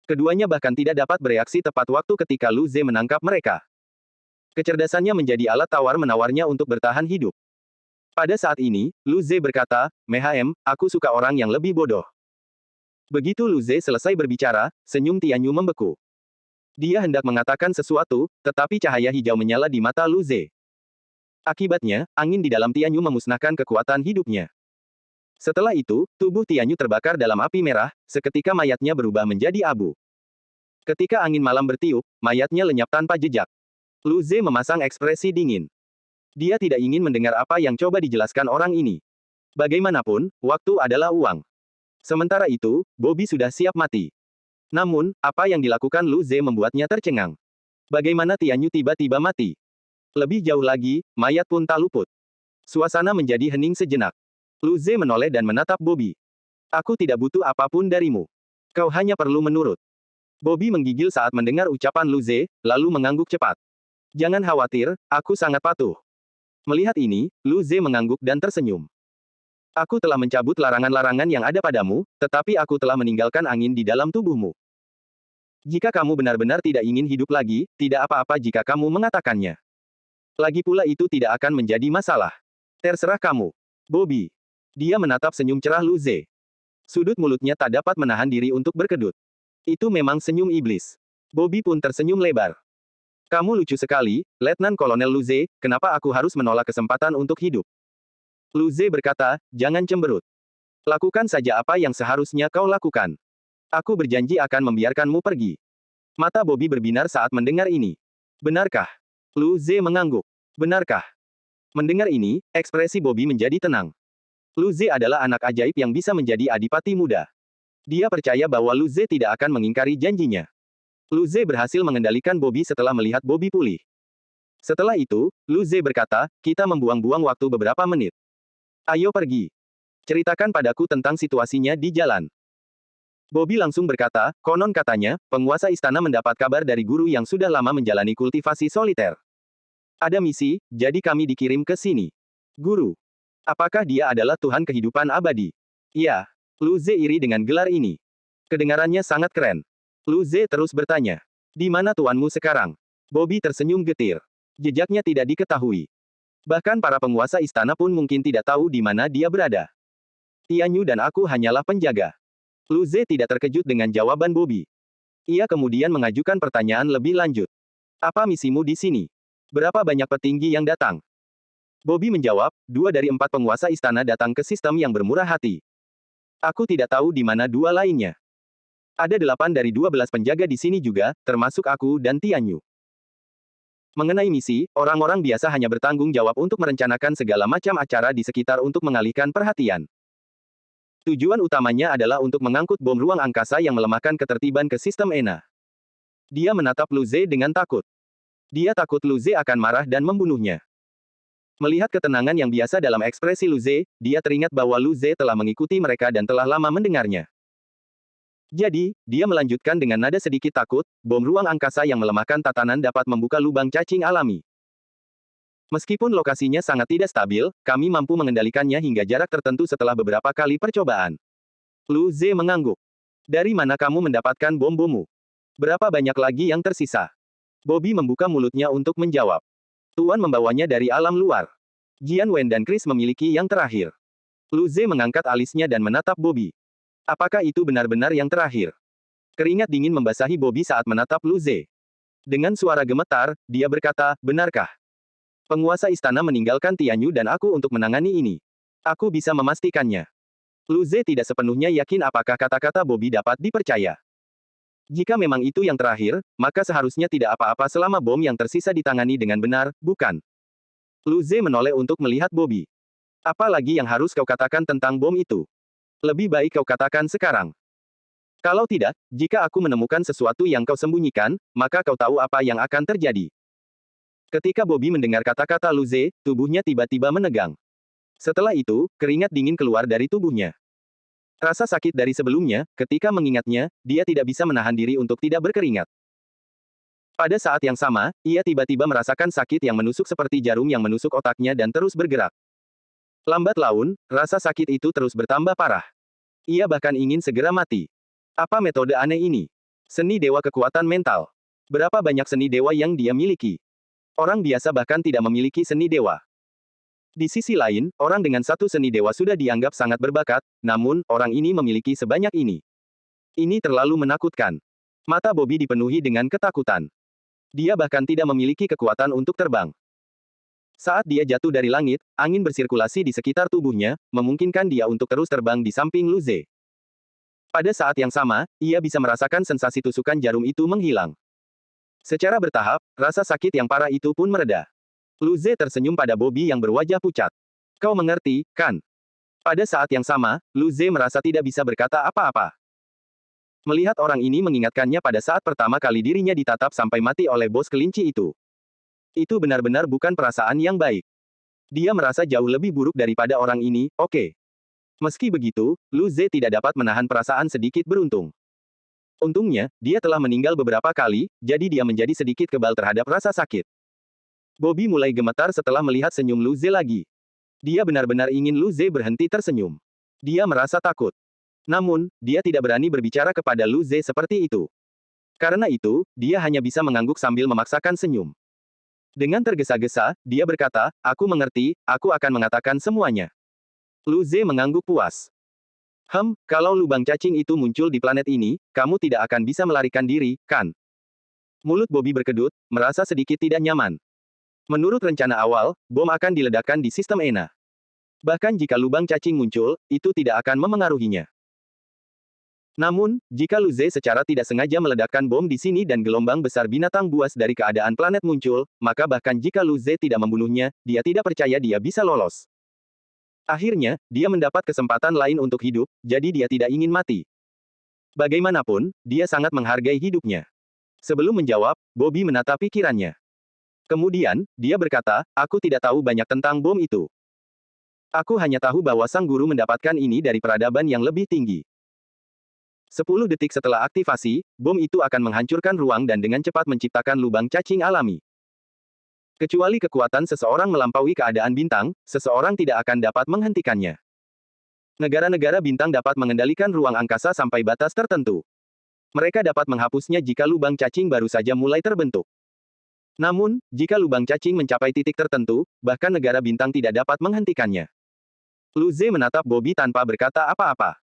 Keduanya bahkan tidak dapat bereaksi tepat waktu ketika Lu Ze menangkap mereka. Kecerdasannya menjadi alat tawar-menawarnya untuk bertahan hidup. Pada saat ini, Lu Ze berkata, "Mehm, aku suka orang yang lebih bodoh." Begitu Lu Ze selesai berbicara, senyum Tianyu membeku. Dia hendak mengatakan sesuatu, tetapi cahaya hijau menyala di mata Lu Ze. Akibatnya, angin di dalam Tianyu memusnahkan kekuatan hidupnya. Setelah itu, tubuh Tianyu terbakar dalam api merah, seketika mayatnya berubah menjadi abu. Ketika angin malam bertiup, mayatnya lenyap tanpa jejak. Lu Ze memasang ekspresi dingin. Dia tidak ingin mendengar apa yang coba dijelaskan orang ini. Bagaimanapun, waktu adalah uang. Sementara itu, Bobby sudah siap mati. Namun, apa yang dilakukan Lu Ze membuatnya tercengang. Bagaimana Tianyu tiba-tiba mati? Lebih jauh lagi, mayat pun tak luput. Suasana menjadi hening sejenak. Lu Ze menoleh dan menatap Bobby. Aku tidak butuh apapun darimu. Kau hanya perlu menurut. Bobby menggigil saat mendengar ucapan Lu Ze, lalu mengangguk cepat. Jangan khawatir, aku sangat patuh. Melihat ini, Lu Ze mengangguk dan tersenyum. Aku telah mencabut larangan-larangan yang ada padamu, tetapi aku telah meninggalkan angin di dalam tubuhmu. Jika kamu benar-benar tidak ingin hidup lagi, tidak apa-apa jika kamu mengatakannya. Lagi pula itu tidak akan menjadi masalah. Terserah kamu. Bobby. Dia menatap senyum cerah Lu Ze. Sudut mulutnya tak dapat menahan diri untuk berkedut. Itu memang senyum iblis. Bobby pun tersenyum lebar. Kamu lucu sekali, Letnan Kolonel Lu Ze, kenapa aku harus menolak kesempatan untuk hidup? Lu Ze berkata, jangan cemberut. Lakukan saja apa yang seharusnya kau lakukan. Aku berjanji akan membiarkanmu pergi. Mata Bobby berbinar saat mendengar ini. Benarkah? Lu Ze mengangguk. Benarkah? Mendengar ini, ekspresi Bobby menjadi tenang. Lu Ze adalah anak ajaib yang bisa menjadi adipati muda. Dia percaya bahwa Lu Ze tidak akan mengingkari janjinya. Lu Ze berhasil mengendalikan Bobby setelah melihat Bobby pulih. Setelah itu, Lu Ze berkata, kita membuang-buang waktu beberapa menit. Ayo pergi. Ceritakan padaku tentang situasinya di jalan. Bobby langsung berkata, konon katanya, penguasa istana mendapat kabar dari guru yang sudah lama menjalani kultivasi soliter. Ada misi, jadi kami dikirim ke sini. Guru. Apakah dia adalah Tuhan kehidupan abadi? Ya. Lu Ze iri dengan gelar ini. Kedengarannya sangat keren. Lu Ze terus bertanya. Di mana tuanmu sekarang? Bobby tersenyum getir. Jejaknya tidak diketahui. Bahkan para penguasa istana pun mungkin tidak tahu di mana dia berada. Tianyu dan aku hanyalah penjaga. Lu Ze tidak terkejut dengan jawaban Bobby. Ia kemudian mengajukan pertanyaan lebih lanjut. Apa misimu di sini? Berapa banyak petinggi yang datang? Bobby menjawab, 2 dari 4 penguasa istana datang ke sistem yang bermurah hati. Aku tidak tahu di mana 2 lainnya. Ada 8 dari 12 penjaga di sini juga, termasuk aku dan Tianyu. Mengenai misi, orang-orang biasa hanya bertanggung jawab untuk merencanakan segala macam acara di sekitar untuk mengalihkan perhatian. Tujuan utamanya adalah untuk mengangkut bom ruang angkasa yang melemahkan ketertiban ke sistem ENA. Dia menatap Lu Ze dengan takut. Dia takut Lu Ze akan marah dan membunuhnya. Melihat ketenangan yang biasa dalam ekspresi Lu Ze, dia teringat bahwa Lu Ze telah mengikuti mereka dan telah lama mendengarnya. Jadi, dia melanjutkan dengan nada sedikit takut, bom ruang angkasa yang melemahkan tatanan dapat membuka lubang cacing alami. Meskipun lokasinya sangat tidak stabil, kami mampu mengendalikannya hingga jarak tertentu setelah beberapa kali percobaan. Lu Ze mengangguk. Dari mana kamu mendapatkan bom-bommu? Berapa banyak lagi yang tersisa? Bobby membuka mulutnya untuk menjawab. Tuan membawanya dari alam luar. Jian Wen dan Chris memiliki yang terakhir. Lu Ze mengangkat alisnya dan menatap Bobby. Apakah itu benar-benar yang terakhir? Keringat dingin membasahi Bobby saat menatap Lu Ze. Dengan suara gemetar, dia berkata, benarkah? Penguasa istana meninggalkan Tianyu dan aku untuk menangani ini. Aku bisa memastikannya. Lu Ze tidak sepenuhnya yakin apakah kata-kata Bobby dapat dipercaya. Jika memang itu yang terakhir, maka seharusnya tidak apa-apa selama bom yang tersisa ditangani dengan benar, bukan? Lu Ze menoleh untuk melihat Bobby. Apa lagi yang harus kau katakan tentang bom itu? Lebih baik kau katakan sekarang. Kalau tidak, jika aku menemukan sesuatu yang kau sembunyikan, maka kau tahu apa yang akan terjadi. Ketika Bobby mendengar kata-kata Lu Ze, tubuhnya tiba-tiba menegang. Setelah itu, keringat dingin keluar dari tubuhnya. Rasa sakit dari sebelumnya, ketika mengingatnya, dia tidak bisa menahan diri untuk tidak berkeringat. Pada saat yang sama, ia tiba-tiba merasakan sakit yang menusuk seperti jarum yang menusuk otaknya dan terus bergerak. Lambat laun, rasa sakit itu terus bertambah parah. Ia bahkan ingin segera mati. Apa metode aneh ini? Seni dewa kekuatan mental. Berapa banyak seni dewa yang dia miliki? Orang biasa bahkan tidak memiliki seni dewa. Di sisi lain, orang dengan satu seni dewa sudah dianggap sangat berbakat, namun, orang ini memiliki sebanyak ini. Ini terlalu menakutkan. Mata Bobby dipenuhi dengan ketakutan. Dia bahkan tidak memiliki kekuatan untuk terbang. Saat dia jatuh dari langit, angin bersirkulasi di sekitar tubuhnya, memungkinkan dia untuk terus terbang di samping Lu Ze. Pada saat yang sama, ia bisa merasakan sensasi tusukan jarum itu menghilang. Secara bertahap, rasa sakit yang parah itu pun mereda. Lu Ze tersenyum pada Bobby yang berwajah pucat. Kau mengerti, kan? Pada saat yang sama, Lu Ze merasa tidak bisa berkata apa-apa. Melihat orang ini mengingatkannya pada saat pertama kali dirinya ditatap sampai mati oleh bos kelinci itu. Itu benar-benar bukan perasaan yang baik. Dia merasa jauh lebih buruk daripada orang ini, oke. Meski begitu, Lu Ze tidak dapat menahan perasaan sedikit beruntung. Untungnya, dia telah meninggal beberapa kali, jadi dia menjadi sedikit kebal terhadap rasa sakit. Bobby mulai gemetar setelah melihat senyum Lu Ze lagi. Dia benar-benar ingin Lu Ze berhenti tersenyum. Dia merasa takut. Namun, dia tidak berani berbicara kepada Lu Ze seperti itu. Karena itu, dia hanya bisa mengangguk sambil memaksakan senyum. Dengan tergesa-gesa, dia berkata, aku mengerti, aku akan mengatakan semuanya. Lu Ze mengangguk puas. Kalau lubang cacing itu muncul di planet ini, kamu tidak akan bisa melarikan diri, kan? Mulut Bobby berkedut, merasa sedikit tidak nyaman. Menurut rencana awal, bom akan diledakkan di sistem ENA. Bahkan jika lubang cacing muncul, itu tidak akan memengaruhinya. Namun, jika Lu Ze secara tidak sengaja meledakkan bom di sini dan gelombang besar binatang buas dari keadaan planet muncul, maka bahkan jika Lu Ze tidak membunuhnya, dia tidak percaya dia bisa lolos. Akhirnya, dia mendapat kesempatan lain untuk hidup, jadi dia tidak ingin mati. Bagaimanapun, dia sangat menghargai hidupnya. Sebelum menjawab, Bobby menatap pikirannya. Kemudian, dia berkata, aku tidak tahu banyak tentang bom itu. Aku hanya tahu bahwa sang guru mendapatkan ini dari peradaban yang lebih tinggi. 10 detik setelah aktivasi, bom itu akan menghancurkan ruang dan dengan cepat menciptakan lubang cacing alami. Kecuali kekuatan seseorang melampaui keadaan bintang, seseorang tidak akan dapat menghentikannya. Negara-negara bintang dapat mengendalikan ruang angkasa sampai batas tertentu. Mereka dapat menghapusnya jika lubang cacing baru saja mulai terbentuk. Namun, jika lubang cacing mencapai titik tertentu, bahkan negara bintang tidak dapat menghentikannya. Lu Ze menatap Bobby tanpa berkata apa-apa.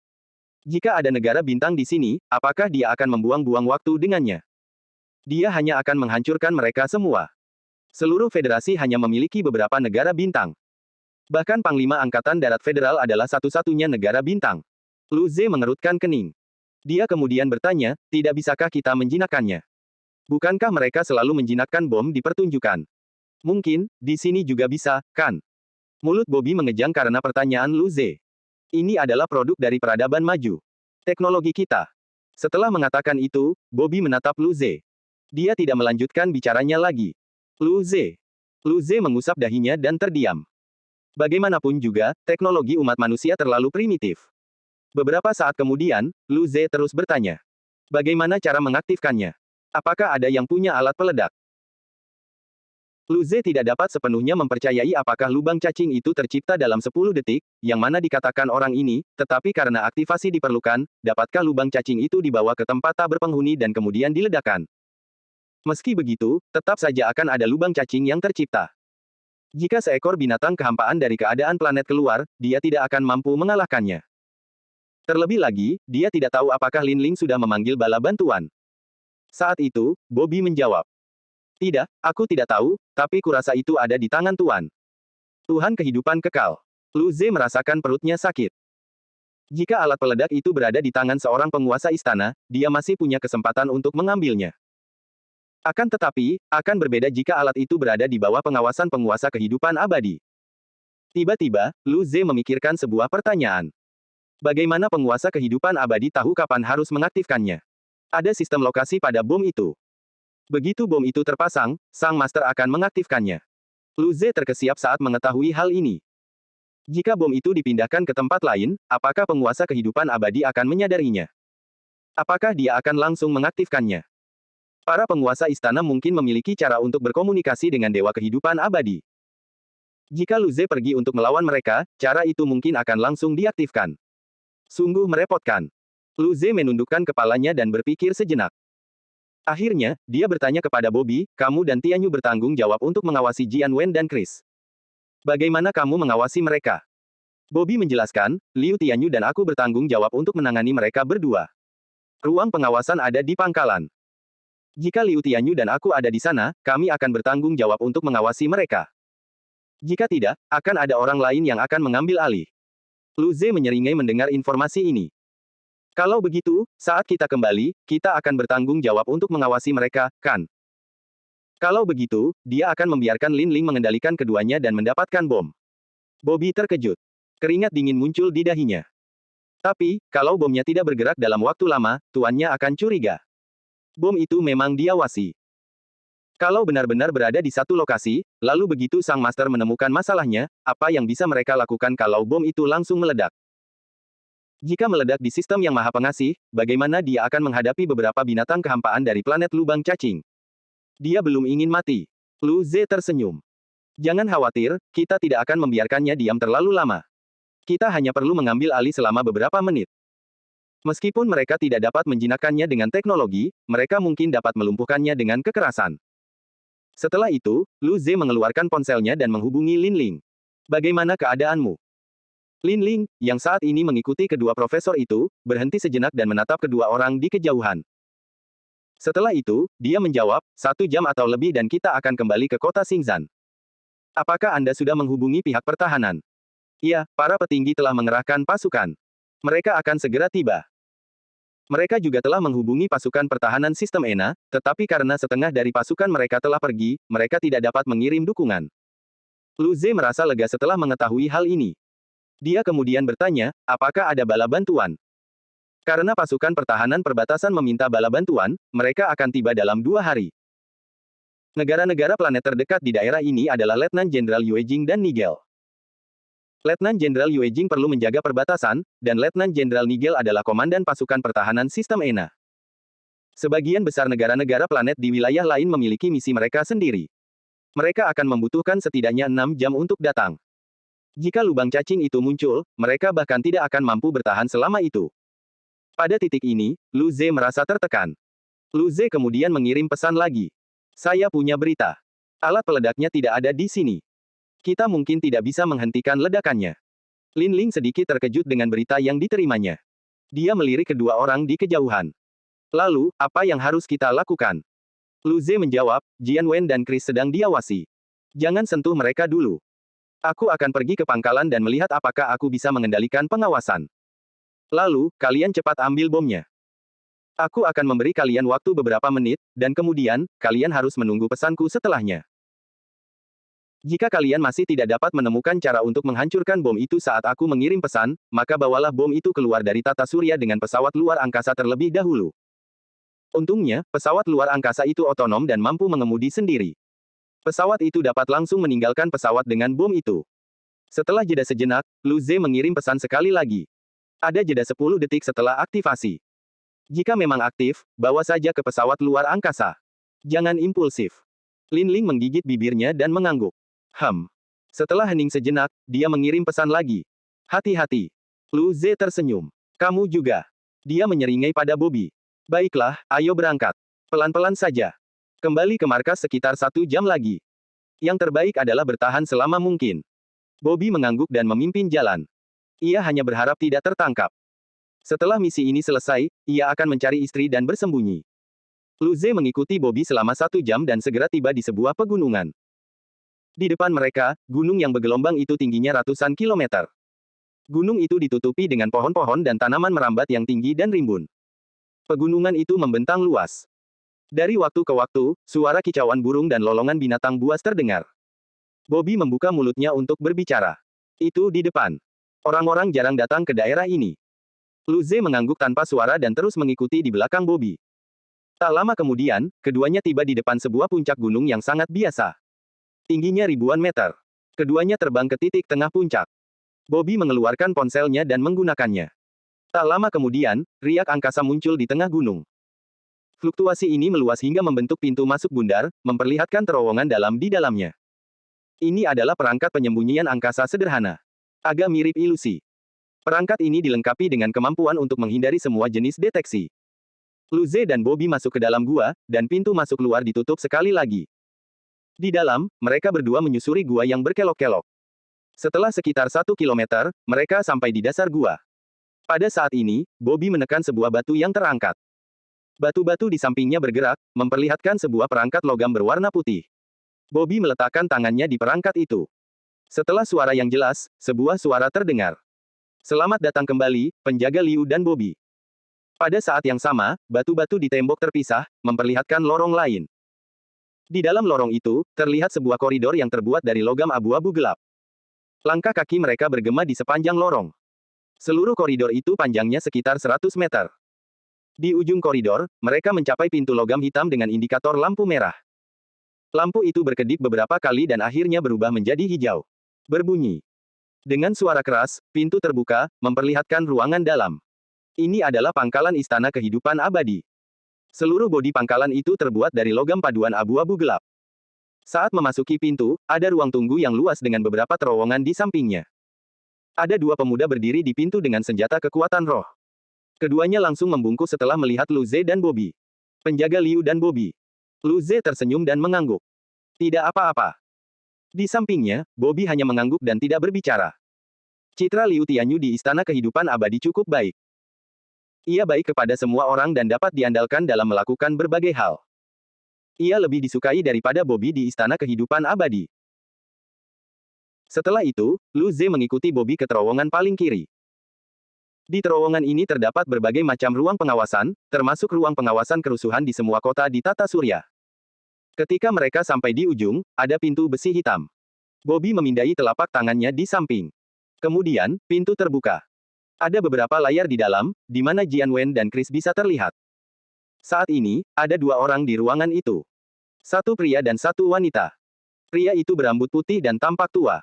Jika ada negara bintang di sini, apakah dia akan membuang-buang waktu dengannya? Dia hanya akan menghancurkan mereka semua. Seluruh federasi hanya memiliki beberapa negara bintang. Bahkan Panglima Angkatan Darat Federal adalah satu-satunya negara bintang. Lu Ze mengerutkan kening. Dia kemudian bertanya, tidak bisakah kita menjinakkannya? Bukankah mereka selalu menjinakkan bom di pertunjukan? Mungkin, di sini juga bisa, kan? Mulut Bobby mengejang karena pertanyaan Lu Ze. Ini adalah produk dari peradaban maju. Teknologi kita. Setelah mengatakan itu, Bobby menatap Lu Ze. Dia tidak melanjutkan bicaranya lagi. Lu Ze. Lu Ze mengusap dahinya dan terdiam. Bagaimanapun juga, teknologi umat manusia terlalu primitif. Beberapa saat kemudian, Lu Ze terus bertanya. Bagaimana cara mengaktifkannya? Apakah ada yang punya alat peledak? Lu Ze tidak dapat sepenuhnya mempercayai apakah lubang cacing itu tercipta dalam 10 detik, yang mana dikatakan orang ini, tetapi karena aktivasi diperlukan, dapatkah lubang cacing itu dibawa ke tempat tak berpenghuni dan kemudian diledakkan? Meski begitu, tetap saja akan ada lubang cacing yang tercipta. Jika seekor binatang kehampaan dari keadaan planet keluar, dia tidak akan mampu mengalahkannya. Terlebih lagi, dia tidak tahu apakah Lin Ling sudah memanggil bala bantuan. Saat itu, Bobby menjawab. Tidak, aku tidak tahu, tapi kurasa itu ada di tangan Tuan. Tuhan kehidupan kekal. Lu Ze merasakan perutnya sakit. Jika alat peledak itu berada di tangan seorang penguasa istana, dia masih punya kesempatan untuk mengambilnya. Akan tetapi, akan berbeda jika alat itu berada di bawah pengawasan penguasa kehidupan abadi. Tiba-tiba, Lu Ze memikirkan sebuah pertanyaan. Bagaimana penguasa kehidupan abadi tahu kapan harus mengaktifkannya? Ada sistem lokasi pada bom itu. Begitu bom itu terpasang, sang master akan mengaktifkannya. Lu Ze terkesiap saat mengetahui hal ini. Jika bom itu dipindahkan ke tempat lain, apakah penguasa kehidupan abadi akan menyadarinya? Apakah dia akan langsung mengaktifkannya? Para penguasa istana mungkin memiliki cara untuk berkomunikasi dengan dewa kehidupan abadi. Jika Lu Ze pergi untuk melawan mereka, cara itu mungkin akan langsung diaktifkan. Sungguh merepotkan. Lu Ze menundukkan kepalanya dan berpikir sejenak. Akhirnya, dia bertanya kepada Bobby, kamu dan Tianyu bertanggung jawab untuk mengawasi Jian Wen dan Chris. Bagaimana kamu mengawasi mereka? Bobby menjelaskan, Liu Tianyu dan aku bertanggung jawab untuk menangani mereka berdua. Ruang pengawasan ada di pangkalan. Jika Liu Tianyu dan aku ada di sana, kami akan bertanggung jawab untuk mengawasi mereka. Jika tidak, akan ada orang lain yang akan mengambil alih. Lu Ze menyeringai mendengar informasi ini. Kalau begitu, saat kita kembali, kita akan bertanggung jawab untuk mengawasi mereka, kan? Kalau begitu, dia akan membiarkan Lin Ling mengendalikan keduanya dan mendapatkan bom. Bobby terkejut. Keringat dingin muncul di dahinya. Tapi, kalau bomnya tidak bergerak dalam waktu lama, tuannya akan curiga. Bom itu memang diawasi. Kalau benar-benar berada di satu lokasi, lalu begitu sang master menemukan masalahnya, apa yang bisa mereka lakukan kalau bom itu langsung meledak? Jika meledak di sistem yang maha pengasih, bagaimana dia akan menghadapi beberapa binatang kehampaan dari planet lubang cacing? Dia belum ingin mati. Lu Ze tersenyum. Jangan khawatir, kita tidak akan membiarkannya diam terlalu lama. Kita hanya perlu mengambil alih selama beberapa menit. Meskipun mereka tidak dapat menjinakkannya dengan teknologi, mereka mungkin dapat melumpuhkannya dengan kekerasan. Setelah itu, Lu Ze mengeluarkan ponselnya dan menghubungi Lin Ling. Bagaimana keadaanmu? Lin Ling, yang saat ini mengikuti kedua profesor itu, berhenti sejenak dan menatap kedua orang di kejauhan. Setelah itu, dia menjawab, 1 jam atau lebih dan kita akan kembali ke kota Xingzhan. Apakah Anda sudah menghubungi pihak pertahanan? Iya, para petinggi telah mengerahkan pasukan. Mereka akan segera tiba. Mereka juga telah menghubungi pasukan pertahanan sistem ENA, tetapi karena setengah dari pasukan mereka telah pergi, mereka tidak dapat mengirim dukungan. Lu Ze merasa lega setelah mengetahui hal ini. Dia kemudian bertanya, apakah ada bala bantuan? Karena pasukan pertahanan perbatasan meminta bala bantuan, mereka akan tiba dalam 2 hari. Negara-negara planet terdekat di daerah ini adalah Letnan Jenderal Yue Jing dan Nigel. Letnan Jenderal Yue Jing perlu menjaga perbatasan, dan Letnan Jenderal Nigel adalah komandan pasukan pertahanan sistem ENA. Sebagian besar negara-negara planet di wilayah lain memiliki misi mereka sendiri. Mereka akan membutuhkan setidaknya 6 jam untuk datang. Jika lubang cacing itu muncul, mereka bahkan tidak akan mampu bertahan selama itu. Pada titik ini, Lu Ze merasa tertekan. Lu Ze kemudian mengirim pesan lagi. Saya punya berita. Alat peledaknya tidak ada di sini. Kita mungkin tidak bisa menghentikan ledakannya. Lin Ling sedikit terkejut dengan berita yang diterimanya. Dia melirik kedua orang di kejauhan. Lalu, apa yang harus kita lakukan? Lu Ze menjawab, Jian Wen dan Chris sedang diawasi. Jangan sentuh mereka dulu. Aku akan pergi ke pangkalan dan melihat apakah aku bisa mengendalikan pengawasan. Lalu, kalian cepat ambil bomnya. Aku akan memberi kalian waktu beberapa menit, dan kemudian, kalian harus menunggu pesanku setelahnya. Jika kalian masih tidak dapat menemukan cara untuk menghancurkan bom itu saat aku mengirim pesan, maka bawalah bom itu keluar dari tata surya dengan pesawat luar angkasa terlebih dahulu. Untungnya, pesawat luar angkasa itu otonom dan mampu mengemudi sendiri. Pesawat itu dapat langsung meninggalkan pesawat dengan bom itu. Setelah jeda sejenak, Lu Ze mengirim pesan sekali lagi. Ada jeda 10 detik setelah aktivasi. Jika memang aktif, bawa saja ke pesawat luar angkasa. Jangan impulsif. Lin Ling menggigit bibirnya dan mengangguk. Setelah hening sejenak, dia mengirim pesan lagi. Hati-hati. Lu Ze tersenyum. Kamu juga. Dia menyeringai pada Bobby. Baiklah, ayo berangkat. Pelan-pelan saja. Kembali ke markas sekitar 1 jam lagi. Yang terbaik adalah bertahan selama mungkin. Bobby mengangguk dan memimpin jalan. Ia hanya berharap tidak tertangkap. Setelah misi ini selesai, ia akan mencari istri dan bersembunyi. Lu Ze mengikuti Bobby selama 1 jam dan segera tiba di sebuah pegunungan. Di depan mereka, gunung yang bergelombang itu tingginya ratusan kilometer. Gunung itu ditutupi dengan pohon-pohon dan tanaman merambat yang tinggi dan rimbun. Pegunungan itu membentang luas. Dari waktu ke waktu, suara kicauan burung dan lolongan binatang buas terdengar. Bobby membuka mulutnya untuk berbicara. Itu di depan. Orang-orang jarang datang ke daerah ini. Lu Ze mengangguk tanpa suara dan terus mengikuti di belakang Bobby. Tak lama kemudian, keduanya tiba di depan sebuah puncak gunung yang sangat biasa. Tingginya ribuan meter. Keduanya terbang ke titik tengah puncak. Bobby mengeluarkan ponselnya dan menggunakannya. Tak lama kemudian, riak angkasa muncul di tengah gunung. Fluktuasi ini meluas hingga membentuk pintu masuk bundar, memperlihatkan terowongan dalam di dalamnya. Ini adalah perangkat penyembunyian angkasa sederhana. Agak mirip ilusi. Perangkat ini dilengkapi dengan kemampuan untuk menghindari semua jenis deteksi. Lu Ze dan Bobby masuk ke dalam gua, dan pintu masuk luar ditutup sekali lagi. Di dalam, mereka berdua menyusuri gua yang berkelok-kelok. Setelah sekitar 1 kilometer, mereka sampai di dasar gua. Pada saat ini, Bobby menekan sebuah batu yang terangkat. Batu-batu di sampingnya bergerak, memperlihatkan sebuah perangkat logam berwarna putih. Bobby meletakkan tangannya di perangkat itu. Setelah suara yang jelas, sebuah suara terdengar. Selamat datang kembali, penjaga Liu dan Bobby. Pada saat yang sama, batu-batu di tembok terpisah, memperlihatkan lorong lain. Di dalam lorong itu, terlihat sebuah koridor yang terbuat dari logam abu-abu gelap. Langkah kaki mereka bergema di sepanjang lorong. Seluruh koridor itu panjangnya sekitar 100 meter. Di ujung koridor, mereka mencapai pintu logam hitam dengan indikator lampu merah. Lampu itu berkedip beberapa kali dan akhirnya berubah menjadi hijau. Berbunyi. Dengan suara keras, pintu terbuka, memperlihatkan ruangan dalam. Ini adalah pangkalan istana kehidupan abadi. Seluruh bodi pangkalan itu terbuat dari logam paduan abu-abu gelap. Saat memasuki pintu, ada ruang tunggu yang luas dengan beberapa terowongan di sampingnya. Ada 2 pemuda berdiri di pintu dengan senjata kekuatan roh. Keduanya langsung membungkuk setelah melihat Lu Ze dan Bobby. Penjaga Liu dan Bobby. Lu Ze tersenyum dan mengangguk. Tidak apa-apa. Di sampingnya, Bobby hanya mengangguk dan tidak berbicara. Citra Liu Tianyu di Istana Kehidupan Abadi cukup baik. Ia baik kepada semua orang dan dapat diandalkan dalam melakukan berbagai hal. Ia lebih disukai daripada Bobby di Istana Kehidupan Abadi. Setelah itu, Lu Ze mengikuti Bobby ke terowongan paling kiri. Di terowongan ini terdapat berbagai macam ruang pengawasan, termasuk ruang pengawasan kerusuhan di semua kota di tata surya. Ketika mereka sampai di ujung, ada pintu besi hitam. Bobby memindai telapak tangannya di samping. Kemudian, pintu terbuka. Ada beberapa layar di dalam, di mana Jian Wen dan Chris bisa terlihat. Saat ini, ada 2 orang di ruangan itu. 1 pria dan 1 wanita. Pria itu berambut putih dan tampak tua.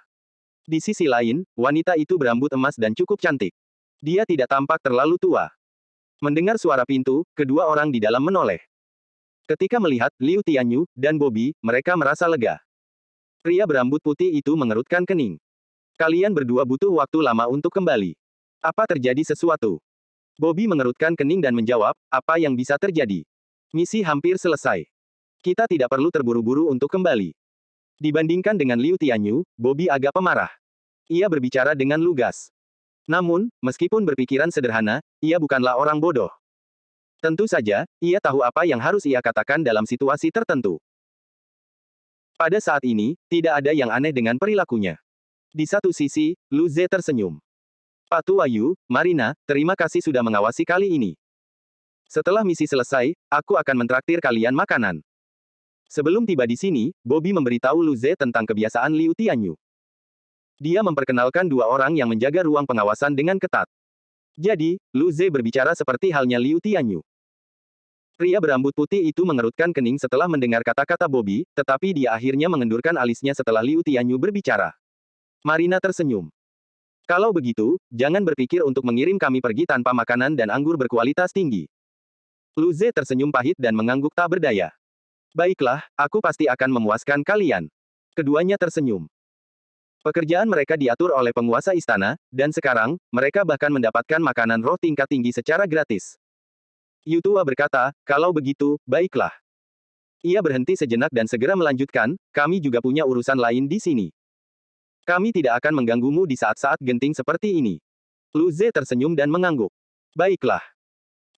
Di sisi lain, wanita itu berambut emas dan cukup cantik. Dia tidak tampak terlalu tua. Mendengar suara pintu, kedua orang di dalam menoleh. Ketika melihat Liu Tianyu dan Bobby, mereka merasa lega. Pria berambut putih itu mengerutkan kening. Kalian berdua butuh waktu lama untuk kembali. Apa terjadi sesuatu? Bobby mengerutkan kening dan menjawab, apa yang bisa terjadi? Misi hampir selesai. Kita tidak perlu terburu-buru untuk kembali. Dibandingkan dengan Liu Tianyu, Bobby agak pemarah. Ia berbicara dengan lugas. Namun, meskipun berpikiran sederhana, ia bukanlah orang bodoh. Tentu saja, ia tahu apa yang harus ia katakan dalam situasi tertentu. Pada saat ini, tidak ada yang aneh dengan perilakunya. Di satu sisi, Lu Ze tersenyum. Pak Tuayu, Marina, terima kasih sudah mengawasi kali ini. Setelah misi selesai, aku akan mentraktir kalian makanan. Sebelum tiba di sini, Bobby memberitahu Lu Ze tentang kebiasaan Liu Tianyu. Dia memperkenalkan dua orang yang menjaga ruang pengawasan dengan ketat. Jadi, Lu Ze berbicara seperti halnya Liu Tianyu. Pria berambut putih itu mengerutkan kening setelah mendengar kata-kata Bobby, tetapi dia akhirnya mengendurkan alisnya setelah Liu Tianyu berbicara. Marina tersenyum. Kalau begitu, jangan berpikir untuk mengirim kami pergi tanpa makanan dan anggur berkualitas tinggi. Lu Ze tersenyum pahit dan mengangguk tak berdaya. Baiklah, aku pasti akan memuaskan kalian. Keduanya tersenyum. Pekerjaan mereka diatur oleh penguasa istana, dan sekarang, mereka bahkan mendapatkan makanan roh tingkat tinggi secara gratis. Yutua berkata, kalau begitu, baiklah. Ia berhenti sejenak dan segera melanjutkan, kami juga punya urusan lain di sini. Kami tidak akan mengganggumu di saat-saat genting seperti ini. Lu Ze tersenyum dan mengangguk. Baiklah.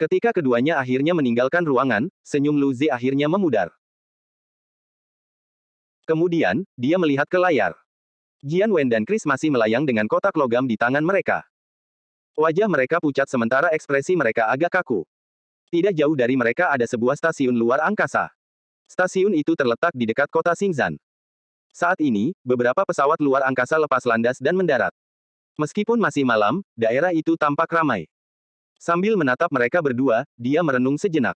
Ketika keduanya akhirnya meninggalkan ruangan, senyum Lu Ze akhirnya memudar. Kemudian, dia melihat ke layar. Jian Wen dan Chris masih melayang dengan kotak logam di tangan mereka. Wajah mereka pucat sementara ekspresi mereka agak kaku. Tidak jauh dari mereka ada sebuah stasiun luar angkasa. Stasiun itu terletak di dekat kota Xingzhan. Saat ini, beberapa pesawat luar angkasa lepas landas dan mendarat. Meskipun masih malam, daerah itu tampak ramai. Sambil menatap mereka berdua, dia merenung sejenak.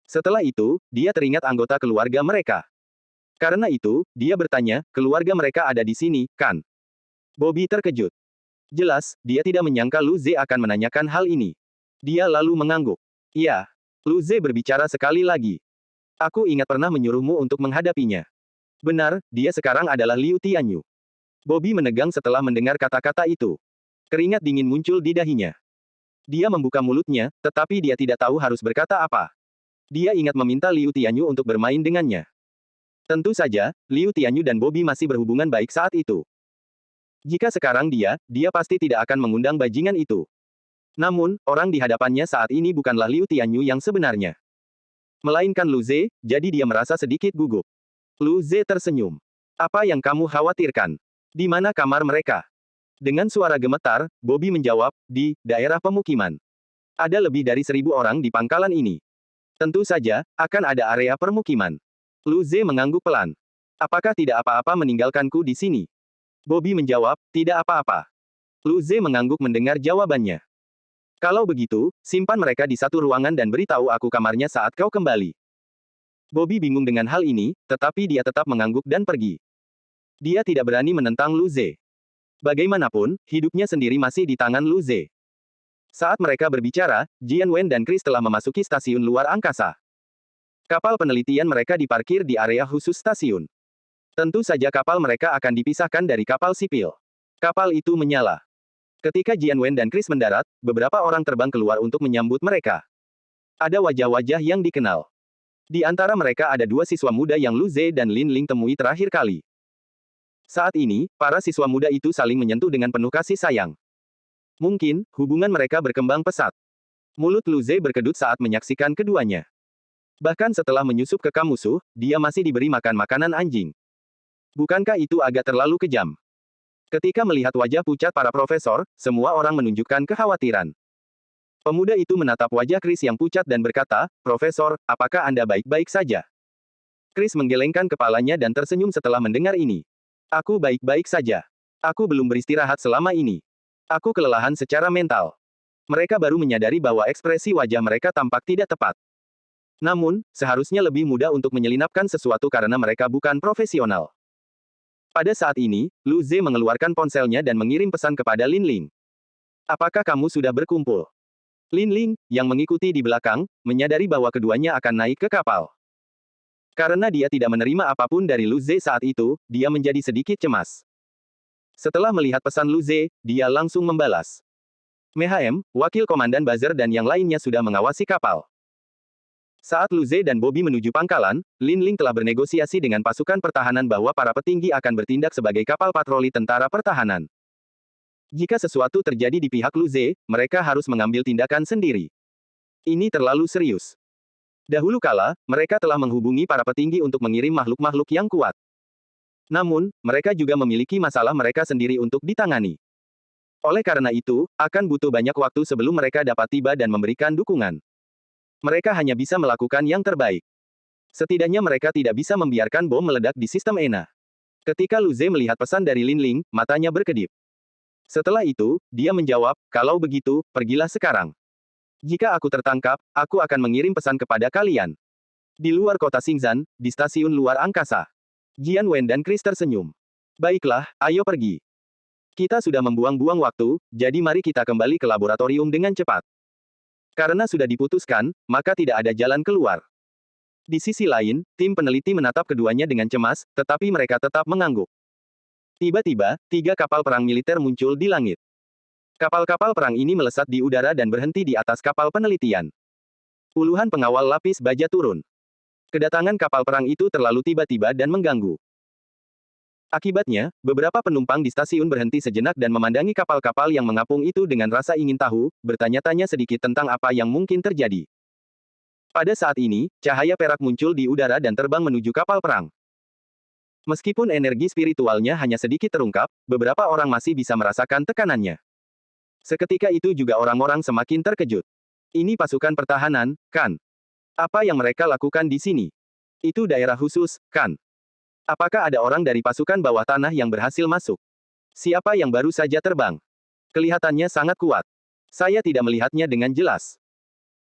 Setelah itu, dia teringat anggota keluarga mereka. Karena itu, dia bertanya, keluarga mereka ada di sini, kan? Bobby terkejut. Jelas, dia tidak menyangka Lu Ze akan menanyakan hal ini. Dia lalu mengangguk. Ya. Lu Ze berbicara sekali lagi. Aku ingat pernah menyuruhmu untuk menghadapinya. Benar, dia sekarang adalah Liu Tianyu. Bobby menegang setelah mendengar kata-kata itu. Keringat dingin muncul di dahinya. Dia membuka mulutnya, tetapi dia tidak tahu harus berkata apa. Dia ingat meminta Liu Tianyu untuk bermain dengannya. Tentu saja, Liu Tianyu dan Bobby masih berhubungan baik saat itu. Jika sekarang dia pasti tidak akan mengundang bajingan itu. Namun, orang di hadapannya saat ini bukanlah Liu Tianyu yang sebenarnya. Melainkan Lu Ze, jadi dia merasa sedikit gugup. Lu Ze tersenyum. Apa yang kamu khawatirkan? Di mana kamar mereka? Dengan suara gemetar, Bobby menjawab, di daerah pemukiman. Ada lebih dari 1.000 orang di pangkalan ini. Tentu saja, akan ada area permukiman. Lu Ze mengangguk pelan. Apakah tidak apa-apa meninggalkanku di sini? Bobby menjawab, tidak apa-apa. Lu Ze mengangguk mendengar jawabannya. Kalau begitu, simpan mereka di satu ruangan dan beritahu aku kamarnya saat kau kembali. Bobby bingung dengan hal ini, tetapi dia tetap mengangguk dan pergi. Dia tidak berani menentang Lu Ze. Bagaimanapun, hidupnya sendiri masih di tangan Lu Ze. Saat mereka berbicara, Jian Wen dan Chris telah memasuki stasiun luar angkasa. Kapal penelitian mereka diparkir di area khusus stasiun. Tentu saja kapal mereka akan dipisahkan dari kapal sipil. Kapal itu menyala. Ketika Jian Wen dan Chris mendarat, beberapa orang terbang keluar untuk menyambut mereka. Ada wajah-wajah yang dikenal. Di antara mereka ada dua siswa muda yang Lu Ze dan Lin Ling temui terakhir kali. Saat ini, para siswa muda itu saling menyentuh dengan penuh kasih sayang. Mungkin, hubungan mereka berkembang pesat. Mulut Lu Ze berkedut saat menyaksikan keduanya. Bahkan setelah menyusup ke kamp musuh, dia masih diberi makan makanan anjing. Bukankah itu agak terlalu kejam? Ketika melihat wajah pucat para profesor, semua orang menunjukkan kekhawatiran. Pemuda itu menatap wajah Chris yang pucat dan berkata, Profesor, apakah Anda baik-baik saja? Chris menggelengkan kepalanya dan tersenyum setelah mendengar ini. Aku baik-baik saja. Aku belum beristirahat selama ini. Aku kelelahan secara mental. Mereka baru menyadari bahwa ekspresi wajah mereka tampak tidak tepat. Namun, seharusnya lebih mudah untuk menyelinapkan sesuatu karena mereka bukan profesional. Pada saat ini, Lu Ze mengeluarkan ponselnya dan mengirim pesan kepada Lin Ling. Apakah kamu sudah berkumpul? Lin Ling, yang mengikuti di belakang, menyadari bahwa keduanya akan naik ke kapal. Karena dia tidak menerima apapun dari Lu Ze saat itu, dia menjadi sedikit cemas. Setelah melihat pesan Lu Ze, dia langsung membalas. MHM, Wakil Komandan Buzzer dan yang lainnya sudah mengawasi kapal. Saat Lu Ze dan Bobby menuju pangkalan, Lin Ling telah bernegosiasi dengan pasukan pertahanan bahwa para petinggi akan bertindak sebagai kapal patroli tentara pertahanan. Jika sesuatu terjadi di pihak Lu Ze, mereka harus mengambil tindakan sendiri. Ini terlalu serius. Dahulu kala, mereka telah menghubungi para petinggi untuk mengirim makhluk-makhluk yang kuat. Namun, mereka juga memiliki masalah mereka sendiri untuk ditangani. Oleh karena itu, akan butuh banyak waktu sebelum mereka dapat tiba dan memberikan dukungan. Mereka hanya bisa melakukan yang terbaik. Setidaknya mereka tidak bisa membiarkan bom meledak di sistem ENA. Ketika Lu Ze melihat pesan dari Lin Ling, matanya berkedip. Setelah itu, dia menjawab, kalau begitu, pergilah sekarang. Jika aku tertangkap, aku akan mengirim pesan kepada kalian. Di luar kota Xingzhan, di stasiun luar angkasa. Jian Wen dan Chris tersenyum. Baiklah, ayo pergi. Kita sudah membuang-buang waktu, jadi mari kita kembali ke laboratorium dengan cepat. Karena sudah diputuskan, maka tidak ada jalan keluar. Di sisi lain, tim peneliti menatap keduanya dengan cemas, tetapi mereka tetap mengangguk. Tiba-tiba, 3 kapal perang militer muncul di langit. Kapal-kapal perang ini melesat di udara dan berhenti di atas kapal penelitian. Puluhan pengawal lapis baja turun. Kedatangan kapal perang itu terlalu tiba-tiba dan mengganggu. Akibatnya, beberapa penumpang di stasiun berhenti sejenak dan memandangi kapal-kapal yang mengapung itu dengan rasa ingin tahu, bertanya-tanya sedikit tentang apa yang mungkin terjadi. Pada saat ini, cahaya perak muncul di udara dan terbang menuju kapal perang. Meskipun energi spiritualnya hanya sedikit terungkap, beberapa orang masih bisa merasakan tekanannya. Seketika itu juga orang-orang semakin terkejut. Ini pasukan pertahanan, kan? Apa yang mereka lakukan di sini? Itu daerah khusus, kan? Apakah ada orang dari pasukan bawah tanah yang berhasil masuk? Siapa yang baru saja terbang? Kelihatannya sangat kuat. Saya tidak melihatnya dengan jelas.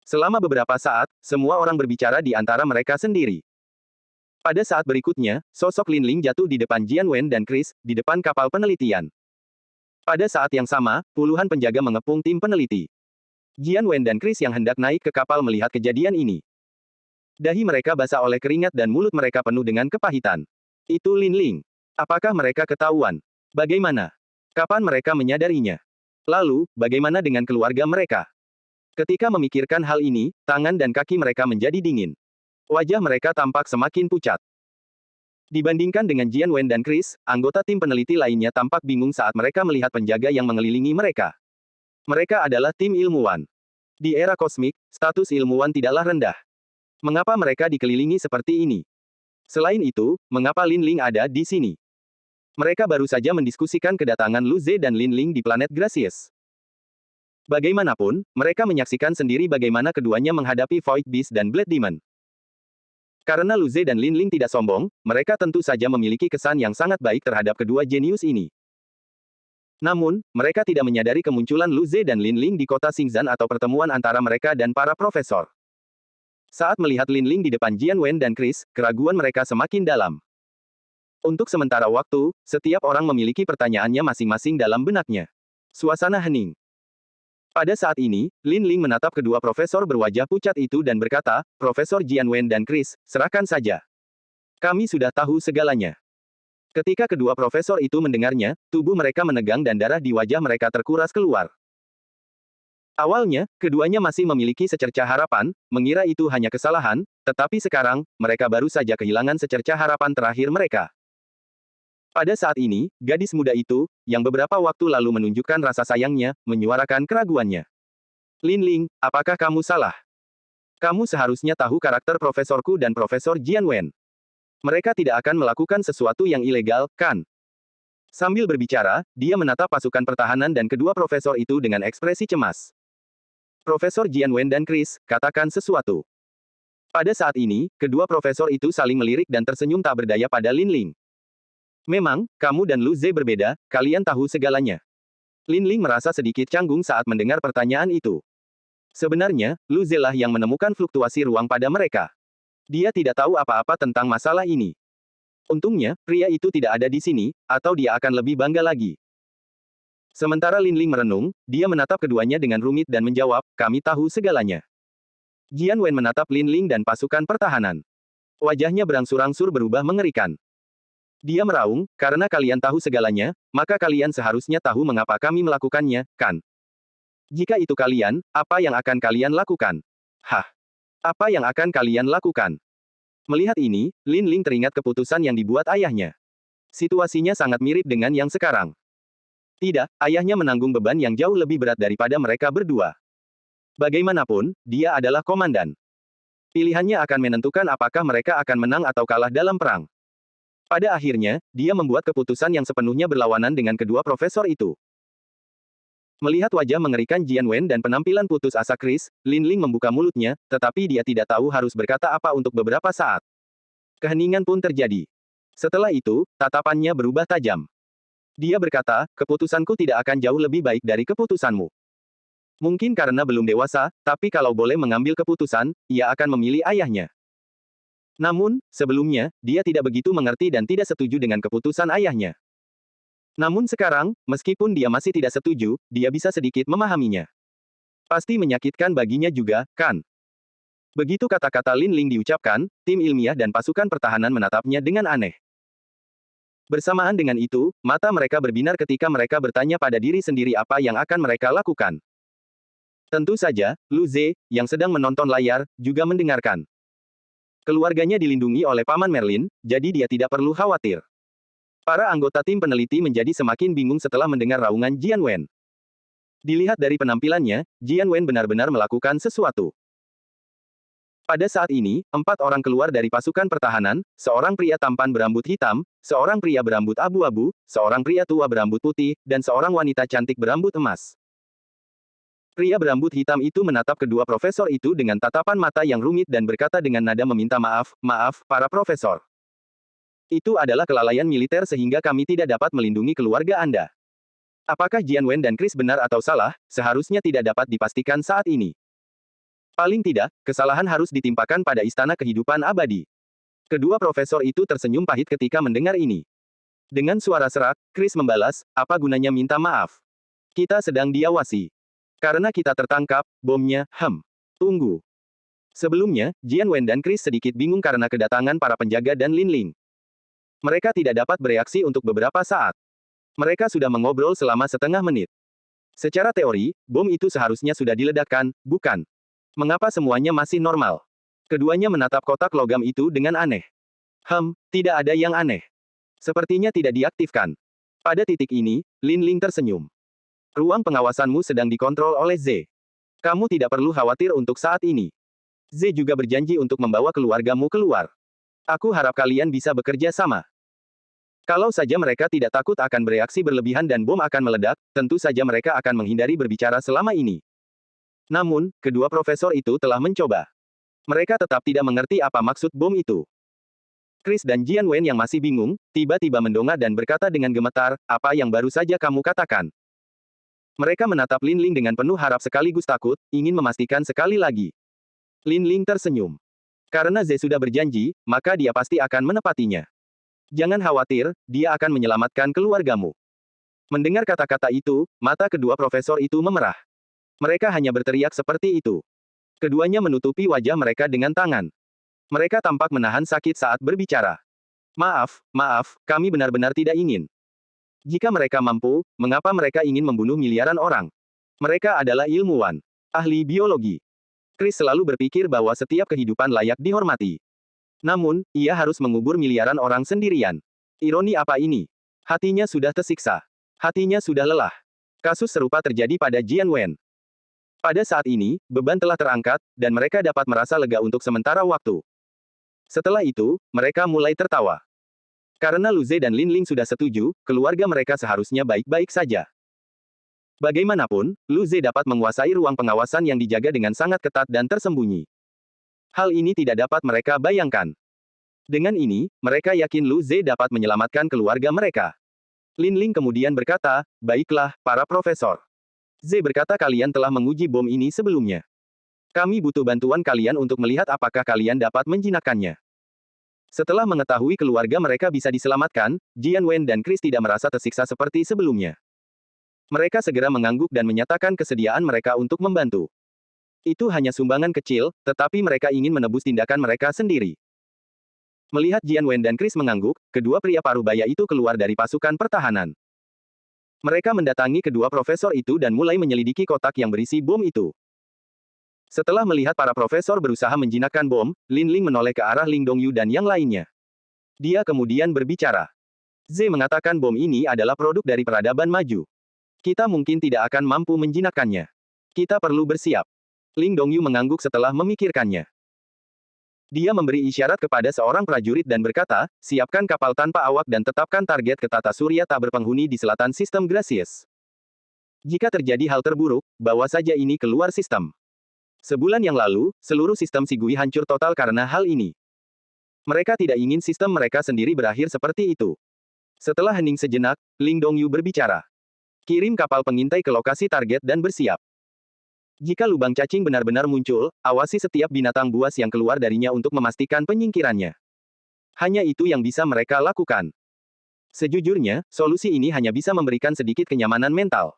Selama beberapa saat, semua orang berbicara di antara mereka sendiri. Pada saat berikutnya, sosok Lin Ling jatuh di depan Jian Wen dan Chris, di depan kapal penelitian. Pada saat yang sama, puluhan penjaga mengepung tim peneliti. Jian Wen dan Chris yang hendak naik ke kapal melihat kejadian ini. Dahi mereka basah oleh keringat dan mulut mereka penuh dengan kepahitan. Itu Lin Ling. Apakah mereka ketahuan? Bagaimana? Kapan mereka menyadarinya? Lalu, bagaimana dengan keluarga mereka? Ketika memikirkan hal ini, tangan dan kaki mereka menjadi dingin. Wajah mereka tampak semakin pucat. Dibandingkan dengan Jian Wen dan Chris, anggota tim peneliti lainnya tampak bingung saat mereka melihat penjaga yang mengelilingi mereka. Mereka adalah tim ilmuwan. Di era kosmik, status ilmuwan tidaklah rendah. Mengapa mereka dikelilingi seperti ini? Selain itu, mengapa Lin Ling ada di sini? Mereka baru saja mendiskusikan kedatangan Lu Ze dan Lin Ling di planet Gracious. Bagaimanapun, mereka menyaksikan sendiri bagaimana keduanya menghadapi Void Beast dan Blade Demon. Karena Lu Ze dan Lin Ling tidak sombong, mereka tentu saja memiliki kesan yang sangat baik terhadap kedua jenius ini. Namun, mereka tidak menyadari kemunculan Lu Ze dan Lin Ling di kota Xingzhan atau pertemuan antara mereka dan para profesor. Saat melihat Lin Ling di depan Jian Wen dan Chris, keraguan mereka semakin dalam. Untuk sementara waktu, setiap orang memiliki pertanyaannya masing-masing dalam benaknya. Suasana hening. Pada saat ini, Lin Ling menatap kedua profesor berwajah pucat itu dan berkata, Profesor Jian Wen dan Chris, serahkan saja. Kami sudah tahu segalanya. Ketika kedua profesor itu mendengarnya, tubuh mereka menegang dan darah di wajah mereka terkuras keluar. Awalnya, keduanya masih memiliki secercah harapan, mengira itu hanya kesalahan, tetapi sekarang, mereka baru saja kehilangan secercah harapan terakhir mereka. Pada saat ini, gadis muda itu, yang beberapa waktu lalu menunjukkan rasa sayangnya, menyuarakan keraguannya. Lin Ling, apakah kamu salah? Kamu seharusnya tahu karakter profesorku dan Profesor Jian Wen. Mereka tidak akan melakukan sesuatu yang ilegal, kan? Sambil berbicara, dia menatap pasukan pertahanan dan kedua profesor itu dengan ekspresi cemas. Profesor Jian Wen dan Chris, katakan sesuatu. Pada saat ini, kedua profesor itu saling melirik dan tersenyum tak berdaya pada Lin Ling. Memang, kamu dan Lu Ze berbeda, kalian tahu segalanya. Lin Ling merasa sedikit canggung saat mendengar pertanyaan itu. Sebenarnya, Lu Ze lah yang menemukan fluktuasi ruang pada mereka. Dia tidak tahu apa-apa tentang masalah ini. Untungnya, pria itu tidak ada di sini, atau dia akan lebih bangga lagi. Sementara Lin Ling merenung, dia menatap keduanya dengan rumit dan menjawab, kami tahu segalanya. Jian Wen menatap Lin Ling dan pasukan pertahanan. Wajahnya berangsur-angsur berubah mengerikan. Dia meraung, karena kalian tahu segalanya, maka kalian seharusnya tahu mengapa kami melakukannya, kan? Jika itu kalian, apa yang akan kalian lakukan? Hah? Apa yang akan kalian lakukan? Melihat ini, Lin Ling teringat keputusan yang dibuat ayahnya. Situasinya sangat mirip dengan yang sekarang. Tidak, ayahnya menanggung beban yang jauh lebih berat daripada mereka berdua. Bagaimanapun, dia adalah komandan. Pilihannya akan menentukan apakah mereka akan menang atau kalah dalam perang. Pada akhirnya, dia membuat keputusan yang sepenuhnya berlawanan dengan kedua profesor itu. Melihat wajah mengerikan Jian Wen dan penampilan putus asa Chris, Lin Ling membuka mulutnya, tetapi dia tidak tahu harus berkata apa untuk beberapa saat. Keheningan pun terjadi. Setelah itu, tatapannya berubah tajam. Dia berkata, keputusanku tidak akan jauh lebih baik dari keputusanmu. Mungkin karena belum dewasa, tapi kalau boleh mengambil keputusan, ia akan memilih ayahnya. Namun, sebelumnya, dia tidak begitu mengerti dan tidak setuju dengan keputusan ayahnya. Namun sekarang, meskipun dia masih tidak setuju, dia bisa sedikit memahaminya. Pasti menyakitkan baginya juga, kan? Begitu kata-kata Lin Ling diucapkan, tim ilmiah dan pasukan pertahanan menatapnya dengan aneh. Bersamaan dengan itu, mata mereka berbinar ketika mereka bertanya pada diri sendiri apa yang akan mereka lakukan. Tentu saja, Lu Ze, yang sedang menonton layar, juga mendengarkan. Keluarganya dilindungi oleh Paman Merlin, jadi dia tidak perlu khawatir. Para anggota tim peneliti menjadi semakin bingung setelah mendengar raungan Jian Wen. Dilihat dari penampilannya, Jian Wen benar-benar melakukan sesuatu. Pada saat ini, 4 orang keluar dari pasukan pertahanan, seorang pria tampan berambut hitam, seorang pria berambut abu-abu, seorang pria tua berambut putih, dan seorang wanita cantik berambut emas. Pria berambut hitam itu menatap kedua profesor itu dengan tatapan mata yang rumit dan berkata dengan nada meminta maaf, "Maaf, para profesor. Itu adalah kelalaian militer sehingga kami tidak dapat melindungi keluarga Anda." Apakah Jian Wen dan Chris benar atau salah, seharusnya tidak dapat dipastikan saat ini. Paling tidak, kesalahan harus ditimpakan pada istana kehidupan abadi. Kedua profesor itu tersenyum pahit ketika mendengar ini. Dengan suara serak, Chris membalas, "Apa gunanya minta maaf? Kita sedang diawasi. Karena kita tertangkap, bomnya, Tunggu." Sebelumnya, Jian Wen dan Chris sedikit bingung karena kedatangan para penjaga dan Lin Ling. Mereka tidak dapat bereaksi untuk beberapa saat. Mereka sudah mengobrol selama setengah menit. Secara teori, bom itu seharusnya sudah diledakkan, bukan? Mengapa semuanya masih normal? Keduanya menatap kotak logam itu dengan aneh. Tidak ada yang aneh. Sepertinya tidak diaktifkan. Pada titik ini, Lin Ling tersenyum. Ruang pengawasanmu sedang dikontrol oleh Z. Kamu tidak perlu khawatir untuk saat ini. Z juga berjanji untuk membawa keluargamu keluar. Aku harap kalian bisa bekerja sama. Kalau saja mereka tidak takut akan bereaksi berlebihan dan bom akan meledak, tentu saja mereka akan menghindari berbicara selama ini. Namun, kedua profesor itu telah mencoba. Mereka tetap tidak mengerti apa maksud bom itu. Chris dan Jian Wen yang masih bingung, tiba-tiba mendongak dan berkata dengan gemetar, "Apa yang baru saja kamu katakan?" Mereka menatap Lin Ling dengan penuh harap sekaligus takut, ingin memastikan sekali lagi. Lin Ling tersenyum. Karena Z sudah berjanji, maka dia pasti akan menepatinya. Jangan khawatir, dia akan menyelamatkan keluargamu. Mendengar kata-kata itu, mata kedua profesor itu memerah. Mereka hanya berteriak seperti itu. Keduanya menutupi wajah mereka dengan tangan. Mereka tampak menahan sakit saat berbicara. Maaf, kami benar-benar tidak ingin. Jika mereka mampu, mengapa mereka ingin membunuh miliaran orang? Mereka adalah ilmuwan, ahli biologi. Chris selalu berpikir bahwa setiap kehidupan layak dihormati. Namun, ia harus mengubur miliaran orang sendirian. Ironi apa ini? Hatinya sudah tersiksa. Hatinya sudah lelah. Kasus serupa terjadi pada Jian Wen. Pada saat ini, beban telah terangkat, dan mereka dapat merasa lega untuk sementara waktu. Setelah itu, mereka mulai tertawa. Karena Lu Ze dan Lin Ling sudah setuju, keluarga mereka seharusnya baik-baik saja. Bagaimanapun, Lu Ze dapat menguasai ruang pengawasan yang dijaga dengan sangat ketat dan tersembunyi. Hal ini tidak dapat mereka bayangkan. Dengan ini, mereka yakin Lu Ze dapat menyelamatkan keluarga mereka. Lin Ling kemudian berkata, "Baiklah, para profesor. Z berkata kalian telah menguji bom ini sebelumnya. Kami butuh bantuan kalian untuk melihat apakah kalian dapat menjinakkannya." Setelah mengetahui keluarga mereka bisa diselamatkan, Jian Wen dan Chris tidak merasa tersiksa seperti sebelumnya. Mereka segera mengangguk dan menyatakan kesediaan mereka untuk membantu. Itu hanya sumbangan kecil, tetapi mereka ingin menebus tindakan mereka sendiri. Melihat Jian Wen dan Chris mengangguk, kedua pria parubaya itu keluar dari pasukan pertahanan. Mereka mendatangi kedua profesor itu dan mulai menyelidiki kotak yang berisi bom itu. Setelah melihat para profesor berusaha menjinakkan bom, Lin Ling menoleh ke arah Ling Dongyu dan yang lainnya. Dia kemudian berbicara. Z mengatakan bom ini adalah produk dari peradaban maju. Kita mungkin tidak akan mampu menjinakkannya. Kita perlu bersiap. Ling Dongyu mengangguk setelah memikirkannya. Dia memberi isyarat kepada seorang prajurit dan berkata, siapkan kapal tanpa awak dan tetapkan target ke tata surya tak berpenghuni di selatan sistem Gracious. Jika terjadi hal terburuk, bawa saja ini keluar sistem. Sebulan yang lalu, seluruh sistem Shigui hancur total karena hal ini. Mereka tidak ingin sistem mereka sendiri berakhir seperti itu. Setelah hening sejenak, Ling Dongyu berbicara. Kirim kapal pengintai ke lokasi target dan bersiap. Jika lubang cacing benar-benar muncul, awasi setiap binatang buas yang keluar darinya untuk memastikan penyingkirannya. Hanya itu yang bisa mereka lakukan. Sejujurnya, solusi ini hanya bisa memberikan sedikit kenyamanan mental.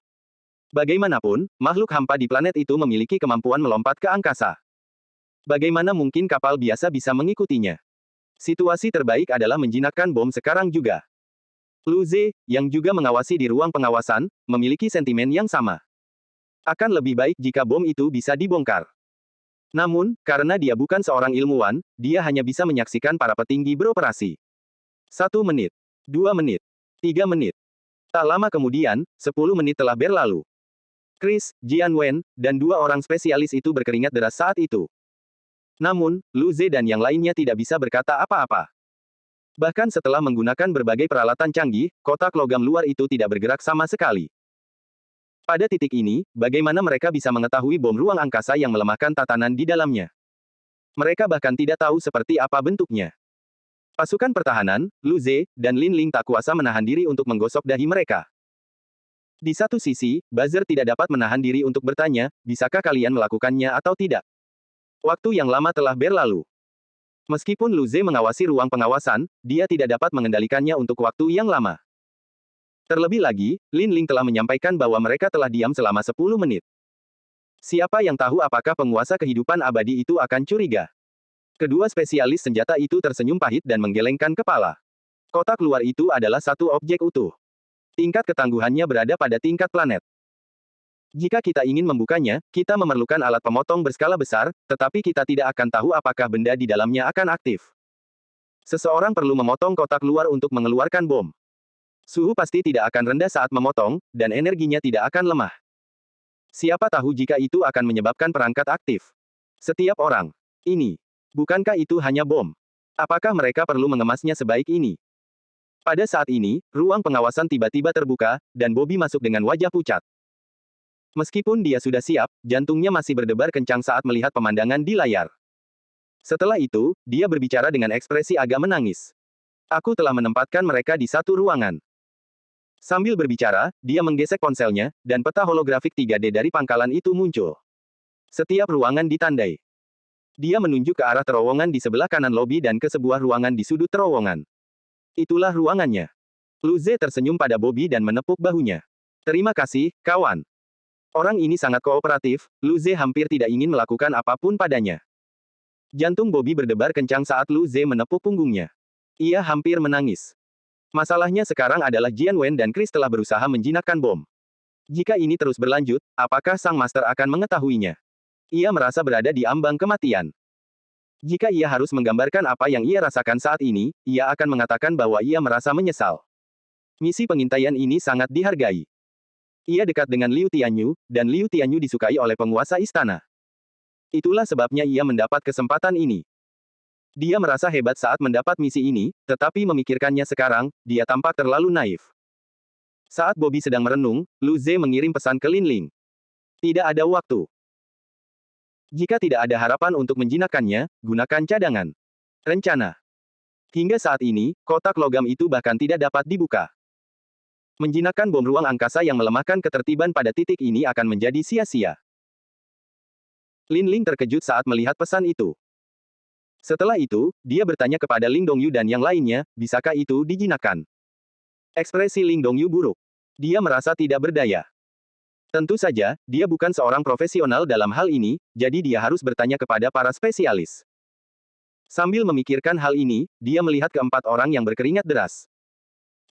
Bagaimanapun, makhluk hampa di planet itu memiliki kemampuan melompat ke angkasa. Bagaimana mungkin kapal biasa bisa mengikutinya? Situasi terbaik adalah menjinakkan bom sekarang juga. Lu Ze, yang juga mengawasi di ruang pengawasan, memiliki sentimen yang sama. Akan lebih baik jika bom itu bisa dibongkar. Namun, karena dia bukan seorang ilmuwan, dia hanya bisa menyaksikan para petinggi beroperasi. 1 menit. 2 menit. 3 menit. Tak lama kemudian, 10 menit telah berlalu. Chris, Jian Wen, dan 2 orang spesialis itu berkeringat deras saat itu. Namun, Lu Ze dan yang lainnya tidak bisa berkata apa-apa. Bahkan setelah menggunakan berbagai peralatan canggih, kotak logam luar itu tidak bergerak sama sekali. Pada titik ini, bagaimana mereka bisa mengetahui bom ruang angkasa yang melemahkan tatanan di dalamnya? Mereka bahkan tidak tahu seperti apa bentuknya. Pasukan pertahanan, Lu Ze, dan Lin Ling tak kuasa menahan diri untuk menggosok dahi mereka. Di satu sisi, Buzzer tidak dapat menahan diri untuk bertanya, bisakah kalian melakukannya atau tidak? Waktu yang lama telah berlalu. Meskipun Lu Ze mengawasi ruang pengawasan, dia tidak dapat mengendalikannya untuk waktu yang lama. Terlebih lagi, Lin Ling telah menyampaikan bahwa mereka telah diam selama 10 menit. Siapa yang tahu apakah penguasa kehidupan abadi itu akan curiga? Kedua spesialis senjata itu tersenyum pahit dan menggelengkan kepala. Kotak luar itu adalah satu objek utuh. Tingkat ketangguhannya berada pada tingkat planet. Jika kita ingin membukanya, kita memerlukan alat pemotong berskala besar, tetapi kita tidak akan tahu apakah benda di dalamnya akan aktif. Seseorang perlu memotong kotak luar untuk mengeluarkan bom. Suhu pasti tidak akan rendah saat memotong, dan energinya tidak akan lemah. Siapa tahu jika itu akan menyebabkan perangkat aktif. Setiap orang. Ini. Bukankah itu hanya bom? Apakah mereka perlu mengemasnya sebaik ini? Pada saat ini, ruang pengawasan tiba-tiba terbuka, dan Bobby masuk dengan wajah pucat. Meskipun dia sudah siap, jantungnya masih berdebar kencang saat melihat pemandangan di layar. Setelah itu, dia berbicara dengan ekspresi agak menangis. Aku telah menempatkan mereka di satu ruangan. Sambil berbicara, dia menggesek ponselnya, dan peta holografik 3D dari pangkalan itu muncul. Setiap ruangan ditandai. Dia menunjuk ke arah terowongan di sebelah kanan lobi dan ke sebuah ruangan di sudut terowongan. Itulah ruangannya. Lu Ze tersenyum pada Bobby dan menepuk bahunya. Terima kasih, kawan. Orang ini sangat kooperatif, Lu Ze hampir tidak ingin melakukan apapun padanya. Jantung Bobby berdebar kencang saat Lu Ze menepuk punggungnya. Ia hampir menangis. Masalahnya sekarang adalah Jian Wen dan Chris telah berusaha menjinakkan bom. Jika ini terus berlanjut, apakah Sang Master akan mengetahuinya? Ia merasa berada di ambang kematian. Jika ia harus menggambarkan apa yang ia rasakan saat ini, ia akan mengatakan bahwa ia merasa menyesal. Misi pengintaian ini sangat dihargai. Ia dekat dengan Liu Tianyu, dan Liu Tianyu disukai oleh penguasa istana. Itulah sebabnya ia mendapat kesempatan ini. Dia merasa hebat saat mendapat misi ini, tetapi memikirkannya sekarang, dia tampak terlalu naif. Saat Bobby sedang merenung, Lu Ze mengirim pesan ke Lin Ling. Tidak ada waktu. Jika tidak ada harapan untuk menjinakkannya, gunakan cadangan. Rencana. Hingga saat ini, kotak logam itu bahkan tidak dapat dibuka. Menjinakkan bom ruang angkasa yang melemahkan ketertiban pada titik ini akan menjadi sia-sia. Lin Ling terkejut saat melihat pesan itu. Setelah itu, dia bertanya kepada Ling Dongyu dan yang lainnya, bisakah itu dijinakkan? Ekspresi Ling Dongyu buruk. Dia merasa tidak berdaya. Tentu saja, dia bukan seorang profesional dalam hal ini, jadi dia harus bertanya kepada para spesialis. Sambil memikirkan hal ini, dia melihat keempat orang yang berkeringat deras.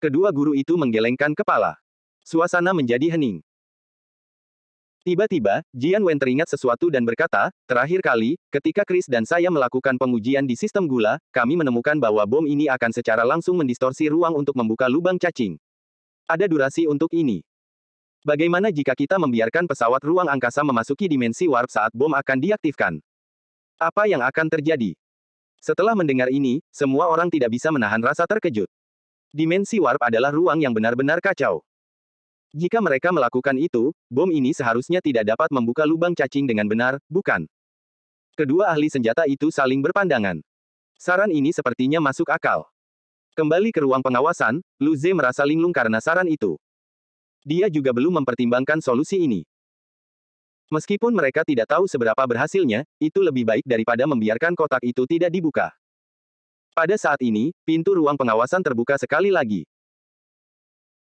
Kedua guru itu menggelengkan kepala. Suasana menjadi hening. Tiba-tiba, Jian Wen teringat sesuatu dan berkata, terakhir kali, ketika Chris dan saya melakukan pengujian di sistem gula, kami menemukan bahwa bom ini akan secara langsung mendistorsi ruang untuk membuka lubang cacing. Ada durasi untuk ini. Bagaimana jika kita membiarkan pesawat ruang angkasa memasuki dimensi warp saat bom akan diaktifkan? Apa yang akan terjadi? Setelah mendengar ini, semua orang tidak bisa menahan rasa terkejut. Dimensi warp adalah ruang yang benar-benar kacau. Jika mereka melakukan itu, bom ini seharusnya tidak dapat membuka lubang cacing dengan benar, bukan? Kedua ahli senjata itu saling berpandangan. Saran ini sepertinya masuk akal. Kembali ke ruang pengawasan, Lu Ze merasa linglung karena saran itu. Dia juga belum mempertimbangkan solusi ini. Meskipun mereka tidak tahu seberapa berhasilnya, itu lebih baik daripada membiarkan kotak itu tidak dibuka. Pada saat ini, pintu ruang pengawasan terbuka sekali lagi.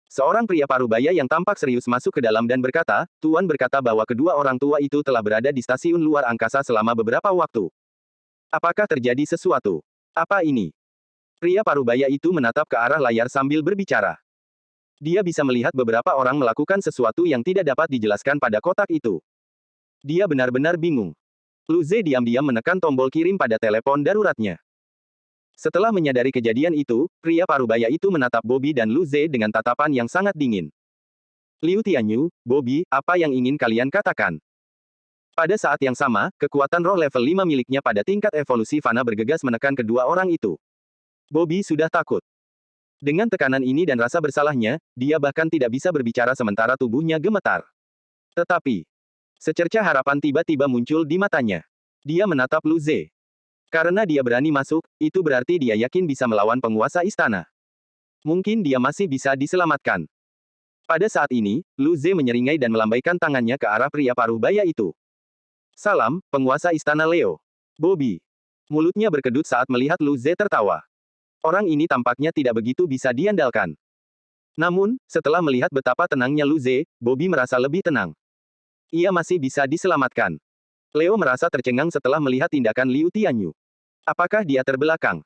Seorang pria parubaya yang tampak serius masuk ke dalam dan berkata, Tuan berkata bahwa kedua orang tua itu telah berada di stasiun luar angkasa selama beberapa waktu. Apakah terjadi sesuatu? Apa ini? Pria parubaya itu menatap ke arah layar sambil berbicara. Dia bisa melihat beberapa orang melakukan sesuatu yang tidak dapat dijelaskan pada kotak itu. Dia benar-benar bingung. Lu Ze diam-diam menekan tombol kirim pada telepon daruratnya. Setelah menyadari kejadian itu, pria parubaya itu menatap Bobby dan Lu Ze dengan tatapan yang sangat dingin. Liu Tianyu, Bobby, apa yang ingin kalian katakan? Pada saat yang sama, kekuatan roh level 5 miliknya pada tingkat evolusi Fana bergegas menekan kedua orang itu. Bobby sudah takut. Dengan tekanan ini dan rasa bersalahnya, dia bahkan tidak bisa berbicara sementara tubuhnya gemetar. Tetapi, secercah harapan tiba-tiba muncul di matanya. Dia menatap Lu Ze. Karena dia berani masuk, itu berarti dia yakin bisa melawan penguasa istana. Mungkin dia masih bisa diselamatkan. Pada saat ini, Lu Ze menyeringai dan melambaikan tangannya ke arah pria parubaya itu. Salam, penguasa istana Leo. Bobby. Mulutnya berkedut saat melihat Lu Ze tertawa. Orang ini tampaknya tidak begitu bisa diandalkan. Namun, setelah melihat betapa tenangnya Lu Ze, Bobby merasa lebih tenang. Ia masih bisa diselamatkan. Leo merasa tercengang setelah melihat tindakan Liu Tianyu. Apakah dia terbelakang?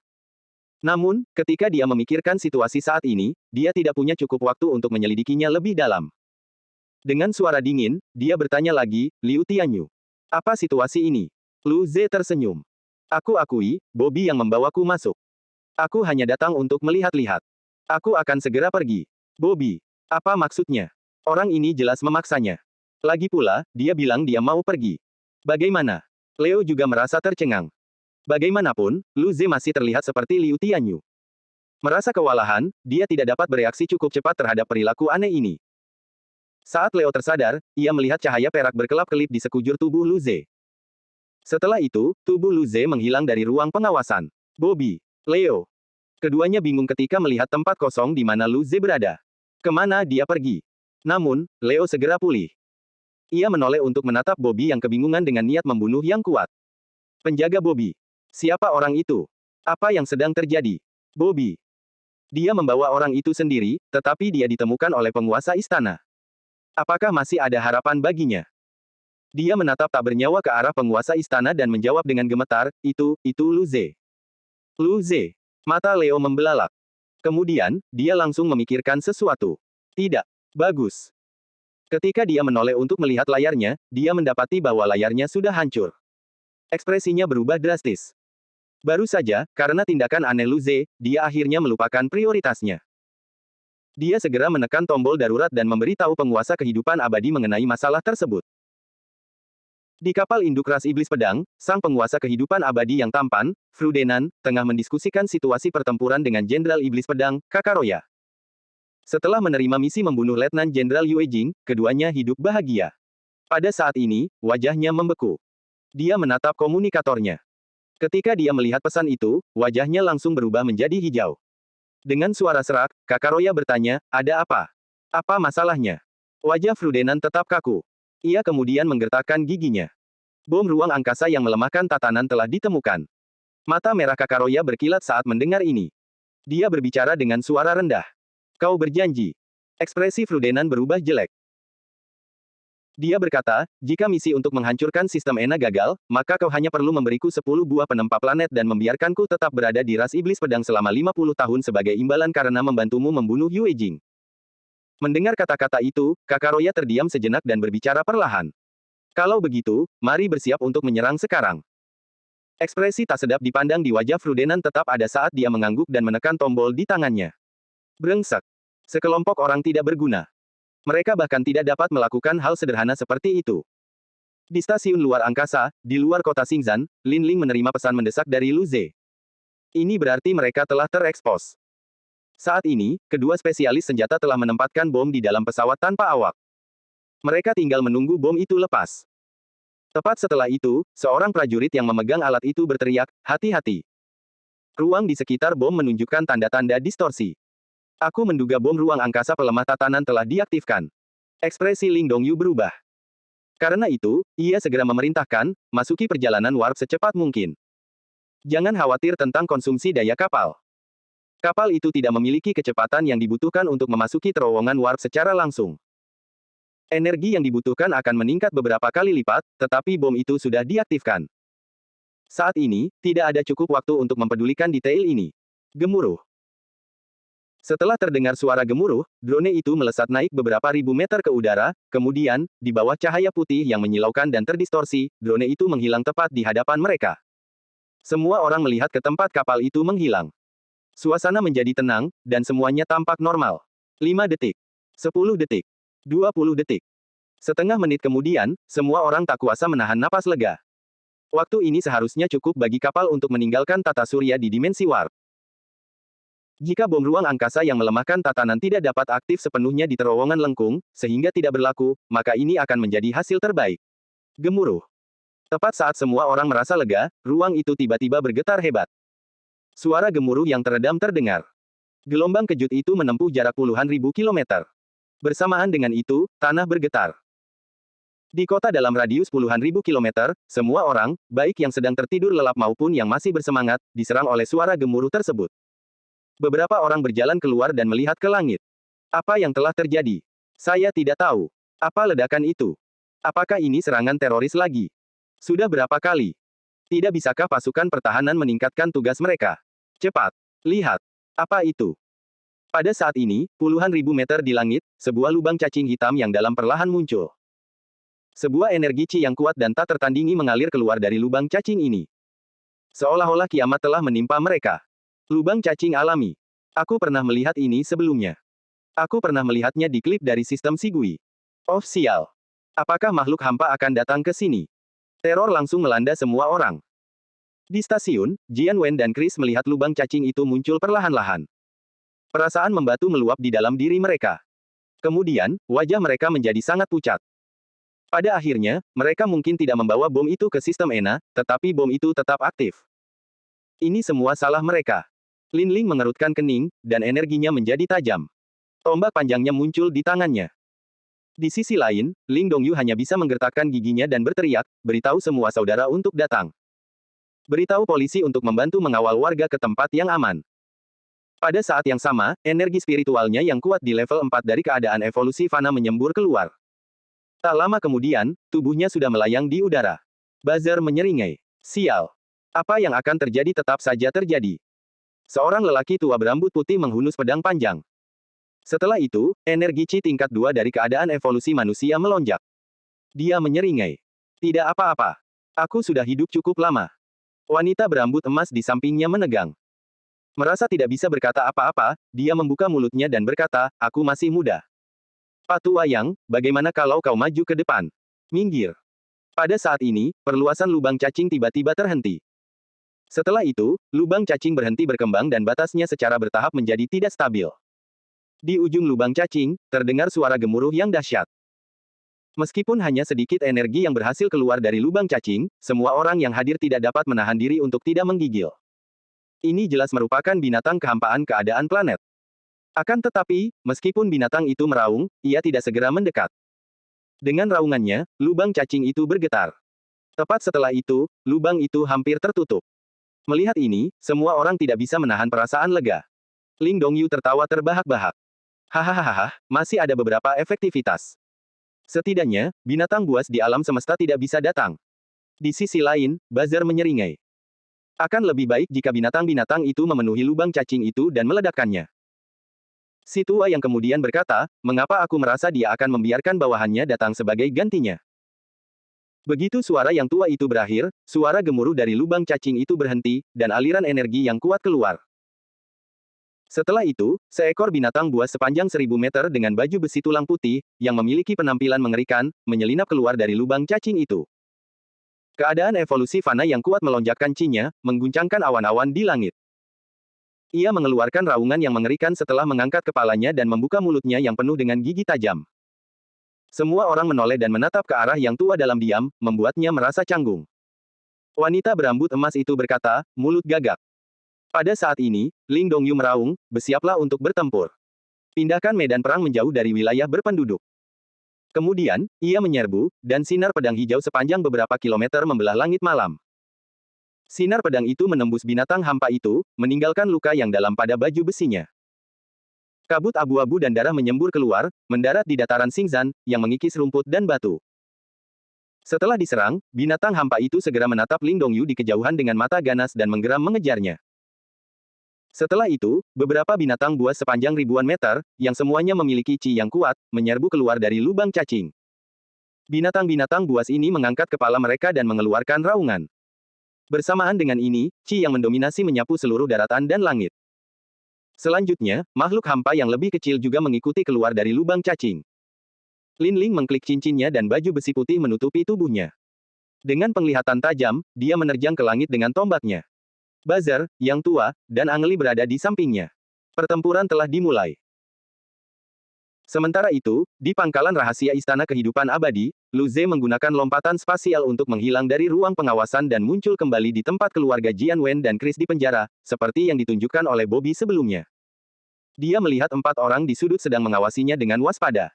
Namun, ketika dia memikirkan situasi saat ini, dia tidak punya cukup waktu untuk menyelidikinya lebih dalam. Dengan suara dingin, dia bertanya lagi, Liu Tianyu. Apa situasi ini? Lu Ze tersenyum. Aku akui, Bobby yang membawaku masuk. Aku hanya datang untuk melihat-lihat. Aku akan segera pergi. Bobby. Apa maksudnya? Orang ini jelas memaksanya. Lagi pula, dia bilang dia mau pergi. Bagaimana? Leo juga merasa tercengang. Bagaimanapun, Lu Ze masih terlihat seperti Liu Tianyu. Merasa kewalahan, dia tidak dapat bereaksi cukup cepat terhadap perilaku aneh ini. Saat Leo tersadar, ia melihat cahaya perak berkelap-kelip di sekujur tubuh Lu Ze. Setelah itu, tubuh Lu Ze menghilang dari ruang pengawasan. Bobby. Leo. Keduanya bingung ketika melihat tempat kosong di mana Lu Ze berada. Kemana dia pergi? Namun, Leo segera pulih. Ia menoleh untuk menatap Bobby yang kebingungan dengan niat membunuh yang kuat. Penjaga Bobby. Siapa orang itu? Apa yang sedang terjadi? Bobby. Dia membawa orang itu sendiri, tetapi dia ditemukan oleh penguasa istana. Apakah masih ada harapan baginya? Dia menatap tak bernyawa ke arah penguasa istana dan menjawab dengan gemetar, itu Lu Ze. Lu Ze. Mata Leo membelalak. Kemudian, dia langsung memikirkan sesuatu. Tidak. Bagus. Ketika dia menoleh untuk melihat layarnya, dia mendapati bahwa layarnya sudah hancur. Ekspresinya berubah drastis. Baru saja, karena tindakan aneh Lu Ze, dia akhirnya melupakan prioritasnya. Dia segera menekan tombol darurat dan memberitahu penguasa kehidupan abadi mengenai masalah tersebut. Di kapal induk ras iblis pedang, sang penguasa kehidupan abadi yang tampan, Frudenan, tengah mendiskusikan situasi pertempuran dengan Jenderal Iblis Pedang, Kakaroya. Setelah menerima misi membunuh Letnan Jenderal Yue Jing, keduanya hidup bahagia. Pada saat ini, wajahnya membeku. Dia menatap komunikatornya. Ketika dia melihat pesan itu, wajahnya langsung berubah menjadi hijau. Dengan suara serak, Kakaroya bertanya, ada apa? Apa masalahnya? Wajah Frudenan tetap kaku. Ia kemudian menggertakkan giginya. Bom ruang angkasa yang melemahkan tatanan telah ditemukan. Mata merah Kakaroya berkilat saat mendengar ini. Dia berbicara dengan suara rendah. Kau berjanji. Ekspresi Frudenan berubah jelek. Dia berkata, jika misi untuk menghancurkan sistem ENA gagal, maka kau hanya perlu memberiku 10 buah penempa planet dan membiarkanku tetap berada di ras iblis pedang selama 50 tahun sebagai imbalan karena membantumu membunuh Yue Jing. Mendengar kata-kata itu, Kakaroya terdiam sejenak dan berbicara perlahan. Kalau begitu, mari bersiap untuk menyerang sekarang. Ekspresi tak sedap dipandang di wajah Frudenan tetap ada saat dia mengangguk dan menekan tombol di tangannya. Brengsek. Sekelompok orang tidak berguna. Mereka bahkan tidak dapat melakukan hal sederhana seperti itu. Di stasiun luar angkasa, di luar kota Xingzhan, Lin Ling menerima pesan mendesak dari Lu Ze. Ini berarti mereka telah terekspos. Saat ini, kedua spesialis senjata telah menempatkan bom di dalam pesawat tanpa awak. Mereka tinggal menunggu bom itu lepas. Tepat setelah itu, seorang prajurit yang memegang alat itu berteriak, "Hati-hati." Ruang di sekitar bom menunjukkan tanda-tanda distorsi. Aku menduga bom ruang angkasa pelemah tatanan telah diaktifkan. Ekspresi Ling Dongyu berubah. Karena itu, ia segera memerintahkan, masuki perjalanan warp secepat mungkin. Jangan khawatir tentang konsumsi daya kapal. Kapal itu tidak memiliki kecepatan yang dibutuhkan untuk memasuki terowongan warp secara langsung. Energi yang dibutuhkan akan meningkat beberapa kali lipat, tetapi bom itu sudah diaktifkan. Saat ini, tidak ada cukup waktu untuk mempedulikan detail ini. Gemuruh. Setelah terdengar suara gemuruh, drone itu melesat naik beberapa ribu meter ke udara, kemudian, di bawah cahaya putih yang menyilaukan dan terdistorsi, drone itu menghilang tepat di hadapan mereka. Semua orang melihat ke tempat kapal itu menghilang. Suasana menjadi tenang, dan semuanya tampak normal. 5 detik. 10 detik. 20 detik. Setengah menit kemudian, semua orang tak kuasa menahan napas lega. Waktu ini seharusnya cukup bagi kapal untuk meninggalkan tata surya di dimensi warp. Jika bom ruang angkasa yang melemahkan tatanan tidak dapat aktif sepenuhnya di terowongan lengkung, sehingga tidak berlaku, maka ini akan menjadi hasil terbaik. Gemuruh. Tepat saat semua orang merasa lega, ruang itu tiba-tiba bergetar hebat. Suara gemuruh yang teredam terdengar. Gelombang kejut itu menempuh jarak puluhan ribu kilometer. Bersamaan dengan itu, tanah bergetar. Di kota dalam radius puluhan ribu kilometer, semua orang, baik yang sedang tertidur lelap maupun yang masih bersemangat, diserang oleh suara gemuruh tersebut. Beberapa orang berjalan keluar dan melihat ke langit. Apa yang telah terjadi? Saya tidak tahu. Apa ledakan itu? Apakah ini serangan teroris lagi? Sudah berapa kali? Tidak bisakah pasukan pertahanan meningkatkan tugas mereka? Cepat. Lihat. Apa itu? Pada saat ini, puluhan ribu meter di langit, sebuah lubang cacing hitam yang dalam perlahan muncul. Sebuah energi Qi yang kuat dan tak tertandingi mengalir keluar dari lubang cacing ini. Seolah-olah kiamat telah menimpa mereka. Lubang cacing alami. Aku pernah melihat ini sebelumnya. Aku pernah melihatnya di klip dari sistem Shigui. Oh sial. Apakah makhluk hampa akan datang ke sini? Teror langsung melanda semua orang. Di stasiun, Jian Wen dan Chris melihat lubang cacing itu muncul perlahan-lahan. Perasaan membatu meluap di dalam diri mereka. Kemudian, wajah mereka menjadi sangat pucat. Pada akhirnya, mereka mungkin tidak membawa bom itu ke sistem ENA, tetapi bom itu tetap aktif. Ini semua salah mereka. Lin Ling mengerutkan kening, dan energinya menjadi tajam. Tombak panjangnya muncul di tangannya. Di sisi lain, Ling Dongyu hanya bisa menggertakkan giginya dan berteriak, beritahu semua saudara untuk datang. Beritahu polisi untuk membantu mengawal warga ke tempat yang aman. Pada saat yang sama, energi spiritualnya yang kuat di level 4 dari keadaan evolusi fana menyembur keluar. Tak lama kemudian, tubuhnya sudah melayang di udara. Buzzer menyeringai. Sial. Apa yang akan terjadi tetap saja terjadi. Seorang lelaki tua berambut putih menghunus pedang panjang. Setelah itu, energi Qi tingkat 2 dari keadaan evolusi manusia melonjak. Dia menyeringai. Tidak apa-apa. Aku sudah hidup cukup lama. Wanita berambut emas di sampingnya menegang. Merasa tidak bisa berkata apa-apa, dia membuka mulutnya dan berkata, aku masih muda. Patu Wayang, bagaimana kalau kau maju ke depan? Minggir. Pada saat ini, perluasan lubang cacing tiba-tiba terhenti. Setelah itu, lubang cacing berhenti berkembang dan batasnya secara bertahap menjadi tidak stabil. Di ujung lubang cacing, terdengar suara gemuruh yang dahsyat. Meskipun hanya sedikit energi yang berhasil keluar dari lubang cacing, semua orang yang hadir tidak dapat menahan diri untuk tidak menggigil. Ini jelas merupakan binatang kehampaan keadaan planet. Akan tetapi, meskipun binatang itu meraung, ia tidak segera mendekat. Dengan raungannya, lubang cacing itu bergetar. Tepat setelah itu, lubang itu hampir tertutup. Melihat ini, semua orang tidak bisa menahan perasaan lega. Ling Dongyu tertawa terbahak-bahak. Hahaha, masih ada beberapa efektivitas. Setidaknya, binatang buas di alam semesta tidak bisa datang. Di sisi lain, Buzzer menyeringai. Akan lebih baik jika binatang-binatang itu memenuhi lubang cacing itu dan meledakkannya. Si tua yang kemudian berkata, mengapa aku merasa dia akan membiarkan bawahannya datang sebagai gantinya? Begitu suara yang tua itu berakhir, suara gemuruh dari lubang cacing itu berhenti, dan aliran energi yang kuat keluar. Setelah itu, seekor binatang buas sepanjang 1000 meter dengan baju besi tulang putih, yang memiliki penampilan mengerikan, menyelinap keluar dari lubang cacing itu. Keadaan evolusi fana yang kuat melonjakkan Qi-nya, mengguncangkan awan-awan di langit. Ia mengeluarkan raungan yang mengerikan setelah mengangkat kepalanya dan membuka mulutnya yang penuh dengan gigi tajam. Semua orang menoleh dan menatap ke arah yang tua dalam diam, membuatnya merasa canggung. Wanita berambut emas itu berkata, mulut gagak. Pada saat ini, Ling Dongyu meraung, bersiaplah untuk bertempur. Pindahkan medan perang menjauh dari wilayah berpenduduk. Kemudian, ia menyerbu, dan sinar pedang hijau sepanjang beberapa kilometer membelah langit malam. Sinar pedang itu menembus binatang hampa itu, meninggalkan luka yang dalam pada baju besinya. Kabut abu-abu dan darah menyembur keluar, mendarat di dataran Xingzhan, yang mengikis rumput dan batu. Setelah diserang, binatang hampa itu segera menatap Ling Dongyu di kejauhan dengan mata ganas dan menggeram mengejarnya. Setelah itu, beberapa binatang buas sepanjang ribuan meter, yang semuanya memiliki Qi yang kuat, menyerbu keluar dari lubang cacing. Binatang-binatang buas ini mengangkat kepala mereka dan mengeluarkan raungan. Bersamaan dengan ini, Qi yang mendominasi menyapu seluruh daratan dan langit. Selanjutnya, makhluk hampa yang lebih kecil juga mengikuti keluar dari lubang cacing. Lin Ling mengklik cincinnya dan baju besi putih menutupi tubuhnya. Dengan penglihatan tajam, dia menerjang ke langit dengan tombaknya. Buzzer, yang tua, dan Ang Li berada di sampingnya. Pertempuran telah dimulai. Sementara itu, di pangkalan rahasia Istana Kehidupan Abadi, Lu Ze menggunakan lompatan spasial untuk menghilang dari ruang pengawasan dan muncul kembali di tempat keluarga Jian Wen dan Chris di penjara, seperti yang ditunjukkan oleh Bobby sebelumnya. Dia melihat 4 orang di sudut sedang mengawasinya dengan waspada.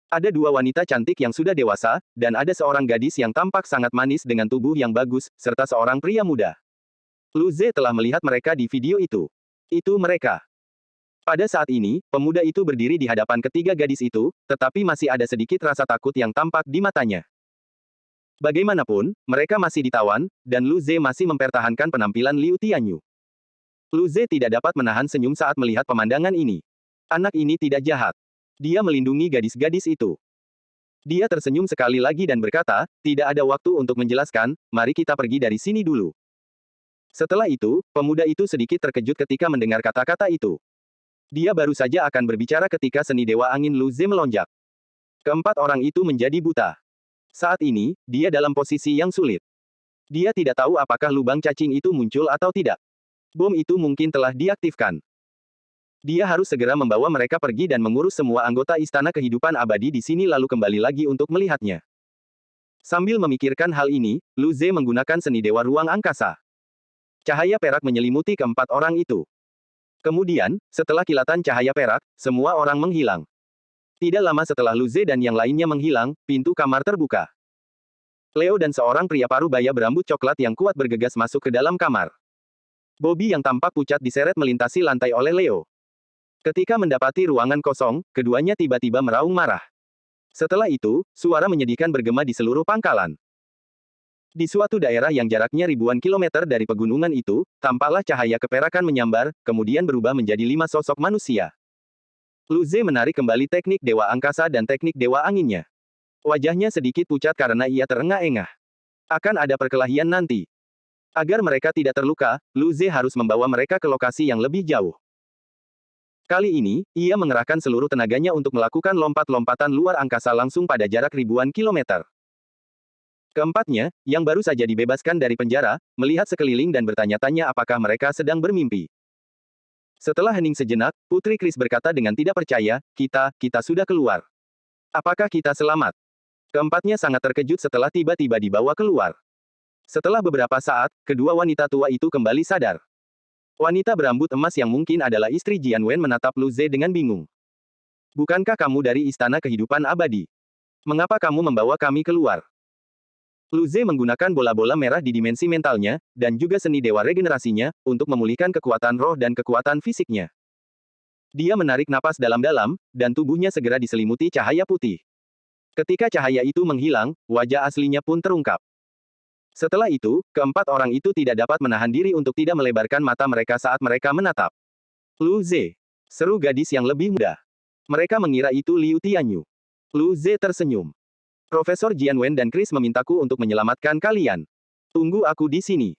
Ada 2 wanita cantik yang sudah dewasa, dan ada seorang gadis yang tampak sangat manis dengan tubuh yang bagus, serta seorang pria muda. Lu Ze telah melihat mereka di video itu. Itu mereka. Pada saat ini, pemuda itu berdiri di hadapan ketiga gadis itu, tetapi masih ada sedikit rasa takut yang tampak di matanya. Bagaimanapun, mereka masih ditawan, dan Lu Ze masih mempertahankan penampilan Liu Tianyu. Lu Ze tidak dapat menahan senyum saat melihat pemandangan ini. Anak ini tidak jahat. Dia melindungi gadis-gadis itu. Dia tersenyum sekali lagi dan berkata, tidak ada waktu untuk menjelaskan, mari kita pergi dari sini dulu. Setelah itu, pemuda itu sedikit terkejut ketika mendengar kata-kata itu. Dia baru saja akan berbicara ketika seni Dewa Angin Lu Ze melonjak. Keempat orang itu menjadi buta. Saat ini, dia dalam posisi yang sulit. Dia tidak tahu apakah lubang cacing itu muncul atau tidak. Bom itu mungkin telah diaktifkan. Dia harus segera membawa mereka pergi dan mengurus semua anggota Istana Kehidupan Abadi di sini lalu kembali lagi untuk melihatnya. Sambil memikirkan hal ini, Lu Ze menggunakan seni Dewa Ruang Angkasa. Cahaya perak menyelimuti keempat orang itu. Kemudian, setelah kilatan cahaya perak, semua orang menghilang. Tidak lama setelah Lu Ze dan yang lainnya menghilang, pintu kamar terbuka. Leo dan seorang pria parubaya berambut coklat yang kuat bergegas masuk ke dalam kamar. Bobby yang tampak pucat diseret melintasi lantai oleh Leo. Ketika mendapati ruangan kosong, keduanya tiba-tiba meraung marah. Setelah itu, suara menyedihkan bergema di seluruh pangkalan. Di suatu daerah yang jaraknya ribuan kilometer dari pegunungan itu, tampaklah cahaya keperakan menyambar, kemudian berubah menjadi 5 sosok manusia. Lu Ze menarik kembali teknik Dewa Angkasa dan teknik Dewa Anginnya. Wajahnya sedikit pucat karena ia terengah-engah. Akan ada perkelahian nanti. Agar mereka tidak terluka, Lu Ze harus membawa mereka ke lokasi yang lebih jauh. Kali ini, ia mengerahkan seluruh tenaganya untuk melakukan lompat-lompatan luar angkasa langsung pada jarak ribuan kilometer. Keempatnya, yang baru saja dibebaskan dari penjara, melihat sekeliling dan bertanya-tanya apakah mereka sedang bermimpi. Setelah hening sejenak, Putri Chris berkata dengan tidak percaya, kita sudah keluar. Apakah kita selamat? Keempatnya sangat terkejut setelah tiba-tiba dibawa keluar. Setelah beberapa saat, kedua wanita tua itu kembali sadar. Wanita berambut emas yang mungkin adalah istri Jian Wen menatap Lu Ze dengan bingung. Bukankah kamu dari Istana Kehidupan Abadi? Mengapa kamu membawa kami keluar? Lu Ze menggunakan bola-bola merah di dimensi mentalnya, dan juga seni dewa regenerasinya, untuk memulihkan kekuatan roh dan kekuatan fisiknya. Dia menarik napas dalam-dalam, dan tubuhnya segera diselimuti cahaya putih. Ketika cahaya itu menghilang, wajah aslinya pun terungkap. Setelah itu, keempat orang itu tidak dapat menahan diri untuk tidak melebarkan mata mereka saat mereka menatap Lu Ze. Seru gadis yang lebih muda. Mereka mengira itu Liu Tianyu. Lu Ze tersenyum. Profesor Jian Wen dan Chris memintaku untuk menyelamatkan kalian. Tunggu aku di sini.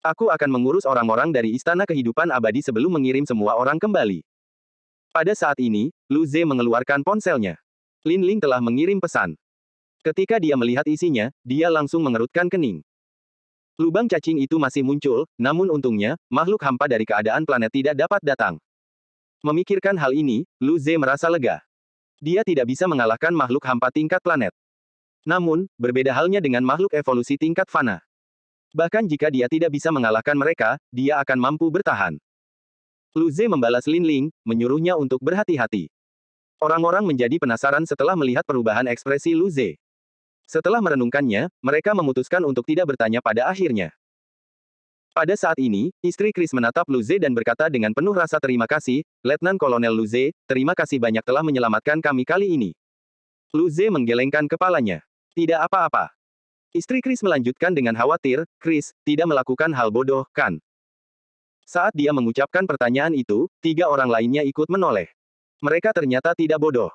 Aku akan mengurus orang-orang dari Istana Kehidupan Abadi sebelum mengirim semua orang kembali. Pada saat ini, Lu Ze mengeluarkan ponselnya. Lin Ling telah mengirim pesan. Ketika dia melihat isinya, dia langsung mengerutkan kening. Lubang cacing itu masih muncul, namun untungnya, makhluk hampa dari keadaan planet tidak dapat datang. Memikirkan hal ini, Lu Ze merasa lega. Dia tidak bisa mengalahkan makhluk hampa tingkat planet. Namun, berbeda halnya dengan makhluk evolusi tingkat fana. Bahkan jika dia tidak bisa mengalahkan mereka, dia akan mampu bertahan. Lu Ze membalas Lin Ling, menyuruhnya untuk berhati-hati. Orang-orang menjadi penasaran setelah melihat perubahan ekspresi Lu Ze. Setelah merenungkannya, mereka memutuskan untuk tidak bertanya pada akhirnya. Pada saat ini, istri Chris menatap Lu Ze dan berkata dengan penuh rasa terima kasih, Letnan Kolonel Lu Ze, terima kasih banyak telah menyelamatkan kami kali ini. Lu Ze menggelengkan kepalanya. Tidak apa-apa. Istri Chris melanjutkan dengan khawatir, Chris, tidak melakukan hal bodoh, kan? Saat dia mengucapkan pertanyaan itu, 3 orang lainnya ikut menoleh. Mereka ternyata tidak bodoh.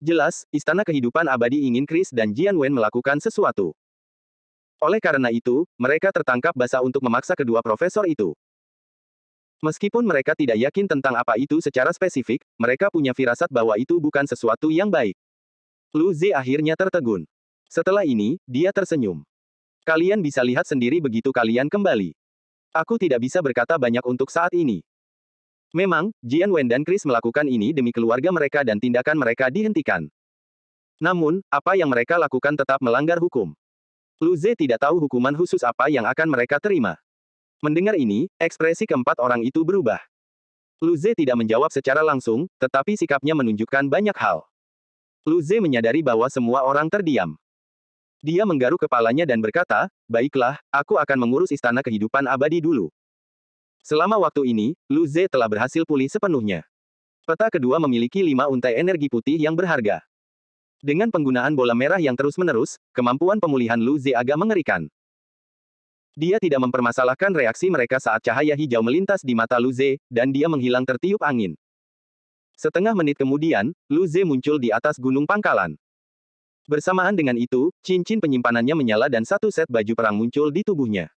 Jelas, Istana Kehidupan Abadi ingin Chris dan Jian Wen melakukan sesuatu. Oleh karena itu, mereka tertangkap basah untuk memaksa kedua profesor itu. Meskipun mereka tidak yakin tentang apa itu secara spesifik, mereka punya firasat bahwa itu bukan sesuatu yang baik. Lu Ze akhirnya tertegun. Setelah ini, dia tersenyum. Kalian bisa lihat sendiri begitu kalian kembali. Aku tidak bisa berkata banyak untuk saat ini. Memang, Jian Wen dan Chris melakukan ini demi keluarga mereka dan tindakan mereka dihentikan. Namun, apa yang mereka lakukan tetap melanggar hukum. Lu Ze tidak tahu hukuman khusus apa yang akan mereka terima. Mendengar ini, ekspresi keempat orang itu berubah. Lu Ze tidak menjawab secara langsung, tetapi sikapnya menunjukkan banyak hal. Lu Ze menyadari bahwa semua orang terdiam. Dia menggaruk kepalanya dan berkata, baiklah, aku akan mengurus Istana Kehidupan Abadi dulu. Selama waktu ini, Lu Ze telah berhasil pulih sepenuhnya. Peta kedua memiliki 5 untai energi putih yang berharga. Dengan penggunaan bola merah yang terus-menerus, kemampuan pemulihan Lu Ze agak mengerikan. Dia tidak mempermasalahkan reaksi mereka saat cahaya hijau melintas di mata Lu Ze, dan dia menghilang tertiup angin. Setengah menit kemudian, Lu Ze muncul di atas gunung pangkalan. Bersamaan dengan itu, cincin penyimpanannya menyala dan satu set baju perang muncul di tubuhnya.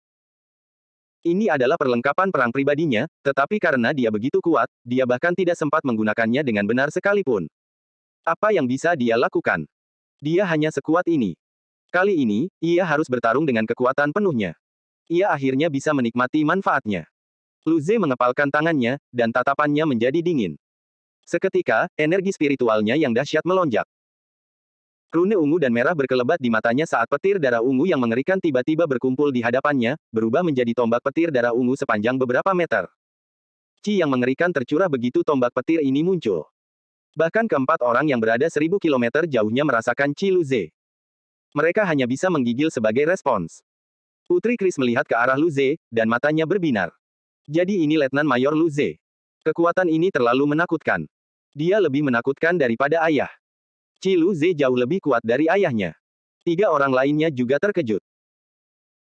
Ini adalah perlengkapan perang pribadinya, tetapi karena dia begitu kuat, dia bahkan tidak sempat menggunakannya dengan benar sekalipun. Apa yang bisa dia lakukan? Dia hanya sekuat ini. Kali ini, ia harus bertarung dengan kekuatan penuhnya. Ia akhirnya bisa menikmati manfaatnya. Lu Ze mengepalkan tangannya, dan tatapannya menjadi dingin. Seketika, energi spiritualnya yang dahsyat melonjak. Rune ungu dan merah berkelebat di matanya saat petir darah ungu yang mengerikan tiba-tiba berkumpul di hadapannya, berubah menjadi tombak petir darah ungu sepanjang beberapa meter. Qi yang mengerikan tercurah begitu tombak petir ini muncul. Bahkan keempat orang yang berada 1000 km jauhnya merasakan Qi Lu Ze. Mereka hanya bisa menggigil sebagai respons. Putri Chris melihat ke arah Lu Ze, dan matanya berbinar. Jadi ini Letnan Mayor Lu Ze. Kekuatan ini terlalu menakutkan. Dia lebih menakutkan daripada ayah. Qi Lu Ze jauh lebih kuat dari ayahnya. 3 orang lainnya juga terkejut.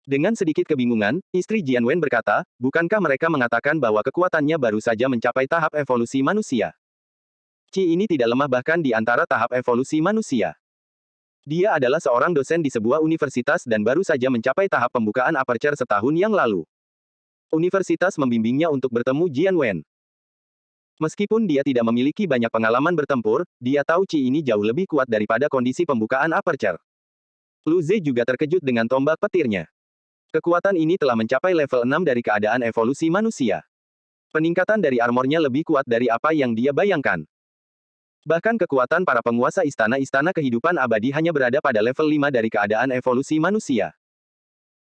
Dengan sedikit kebingungan, istri Jian Wen berkata, bukankah mereka mengatakan bahwa kekuatannya baru saja mencapai tahap evolusi manusia? Qi ini tidak lemah bahkan di antara tahap evolusi manusia. Dia adalah seorang dosen di sebuah universitas dan baru saja mencapai tahap pembukaan aperture setahun yang lalu. Universitas membimbingnya untuk bertemu Jian Wen. Meskipun dia tidak memiliki banyak pengalaman bertempur, dia tahu Qi ini jauh lebih kuat daripada kondisi pembukaan aperture. Lu Ze juga terkejut dengan tombak petirnya. Kekuatan ini telah mencapai level 6 dari keadaan evolusi manusia. Peningkatan dari armornya lebih kuat dari apa yang dia bayangkan. Bahkan kekuatan para penguasa istana-istana kehidupan abadi hanya berada pada level 5 dari keadaan evolusi manusia.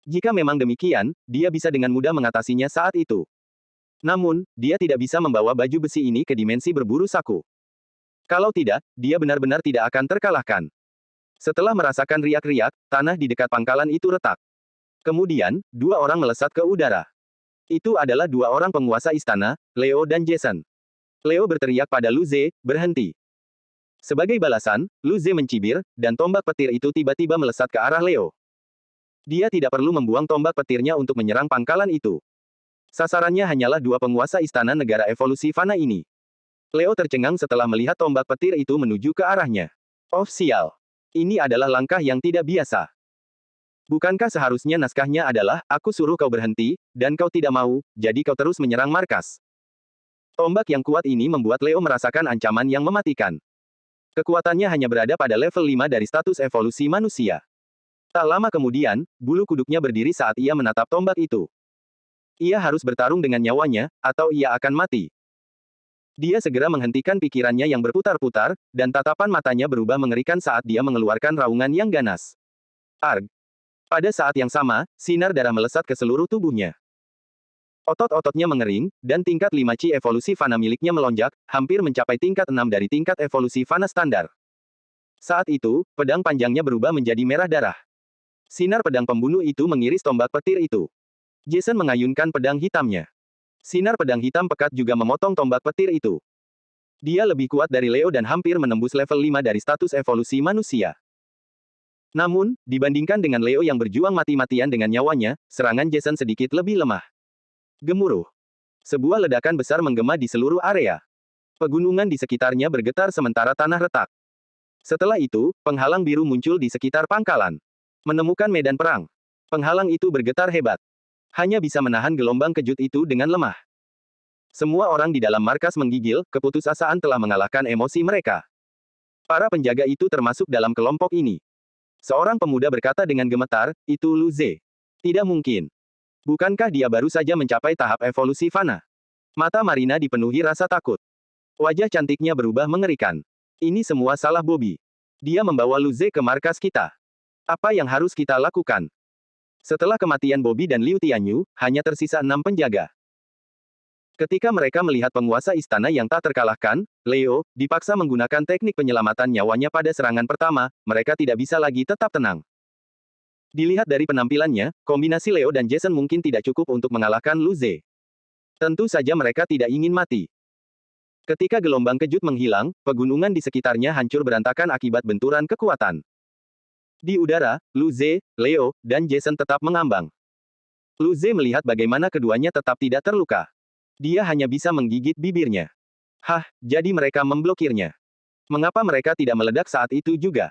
Jika memang demikian, dia bisa dengan mudah mengatasinya saat itu. Namun, dia tidak bisa membawa baju besi ini ke dimensi berburu saku. Kalau tidak, dia benar-benar tidak akan terkalahkan. Setelah merasakan riak-riak, tanah di dekat pangkalan itu retak. Kemudian, 2 orang melesat ke udara. Itu adalah 2 orang penguasa istana, Leo dan Jason. Leo berteriak pada Lu Ze, berhenti. Sebagai balasan, Lu Ze mencibir, dan tombak petir itu tiba-tiba melesat ke arah Leo. Dia tidak perlu membuang tombak petirnya untuk menyerang pangkalan itu. Sasarannya hanyalah 2 penguasa istana negara evolusi fana ini. Leo tercengang setelah melihat tombak petir itu menuju ke arahnya. Oh sial. Ini adalah langkah yang tidak biasa. Bukankah seharusnya naskahnya adalah, aku suruh kau berhenti, dan kau tidak mau, jadi kau terus menyerang markas. Tombak yang kuat ini membuat Leo merasakan ancaman yang mematikan. Kekuatannya hanya berada pada level 5 dari status evolusi manusia. Tak lama kemudian, bulu kuduknya berdiri saat ia menatap tombak itu. Ia harus bertarung dengan nyawanya, atau ia akan mati. Dia segera menghentikan pikirannya yang berputar-putar, dan tatapan matanya berubah mengerikan saat dia mengeluarkan raungan yang ganas. Arg! Pada saat yang sama, sinar darah melesat ke seluruh tubuhnya. Otot-ototnya mengering, dan tingkat 5 Chi evolusi Fana miliknya melonjak, hampir mencapai tingkat 6 dari tingkat evolusi Fana standar. Saat itu, pedang panjangnya berubah menjadi merah darah. Sinar pedang pembunuh itu mengiris tombak petir itu. Jason mengayunkan pedang hitamnya. Sinar pedang hitam pekat juga memotong tombak petir itu. Dia lebih kuat dari Leo dan hampir menembus level 5 dari status evolusi manusia. Namun, dibandingkan dengan Leo yang berjuang mati-matian dengan nyawanya, serangan Jason sedikit lebih lemah. Gemuruh. Sebuah ledakan besar menggema di seluruh area. Pegunungan di sekitarnya bergetar sementara tanah retak. Setelah itu, penghalang biru muncul di sekitar pangkalan. Menemukan medan perang. Penghalang itu bergetar hebat. Hanya bisa menahan gelombang kejut itu dengan lemah. Semua orang di dalam markas menggigil, keputusasaan telah mengalahkan emosi mereka. Para penjaga itu termasuk dalam kelompok ini. Seorang pemuda berkata dengan gemetar, itu Lu Ze. Tidak mungkin. Bukankah dia baru saja mencapai tahap evolusi Fana? Mata Marina dipenuhi rasa takut. Wajah cantiknya berubah mengerikan. Ini semua salah Bobby. Dia membawa Lu Ze ke markas kita. Apa yang harus kita lakukan? Setelah kematian Bobby dan Liu Tianyu, hanya tersisa 6 penjaga. Ketika mereka melihat penguasa istana yang tak terkalahkan, Leo, dipaksa menggunakan teknik penyelamatan nyawanya pada serangan pertama, mereka tidak bisa lagi tetap tenang. Dilihat dari penampilannya, kombinasi Leo dan Jason mungkin tidak cukup untuk mengalahkan Lu Ze. Tentu saja mereka tidak ingin mati. Ketika gelombang kejut menghilang, pegunungan di sekitarnya hancur berantakan akibat benturan kekuatan. Di udara, Lu Ze, Leo, dan Jason tetap mengambang. Lu Ze melihat bagaimana keduanya tetap tidak terluka. Dia hanya bisa menggigit bibirnya. Hah, jadi mereka memblokirnya. Mengapa mereka tidak meledak saat itu juga?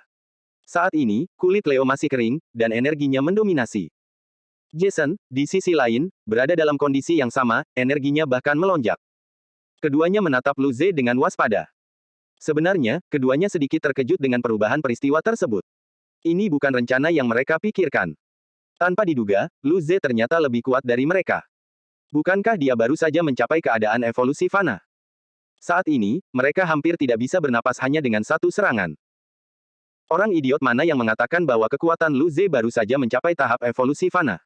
Saat ini, kulit Leo masih kering, dan energinya mendominasi. Jason, di sisi lain, berada dalam kondisi yang sama, energinya bahkan melonjak. Keduanya menatap Lu Ze dengan waspada. Sebenarnya, keduanya sedikit terkejut dengan perubahan peristiwa tersebut. Ini bukan rencana yang mereka pikirkan. Tanpa diduga, Lu Ze ternyata lebih kuat dari mereka. Bukankah dia baru saja mencapai keadaan evolusi Fana? Saat ini, mereka hampir tidak bisa bernapas hanya dengan satu serangan. Orang idiot mana yang mengatakan bahwa kekuatan Lu Ze baru saja mencapai tahap evolusi Fana?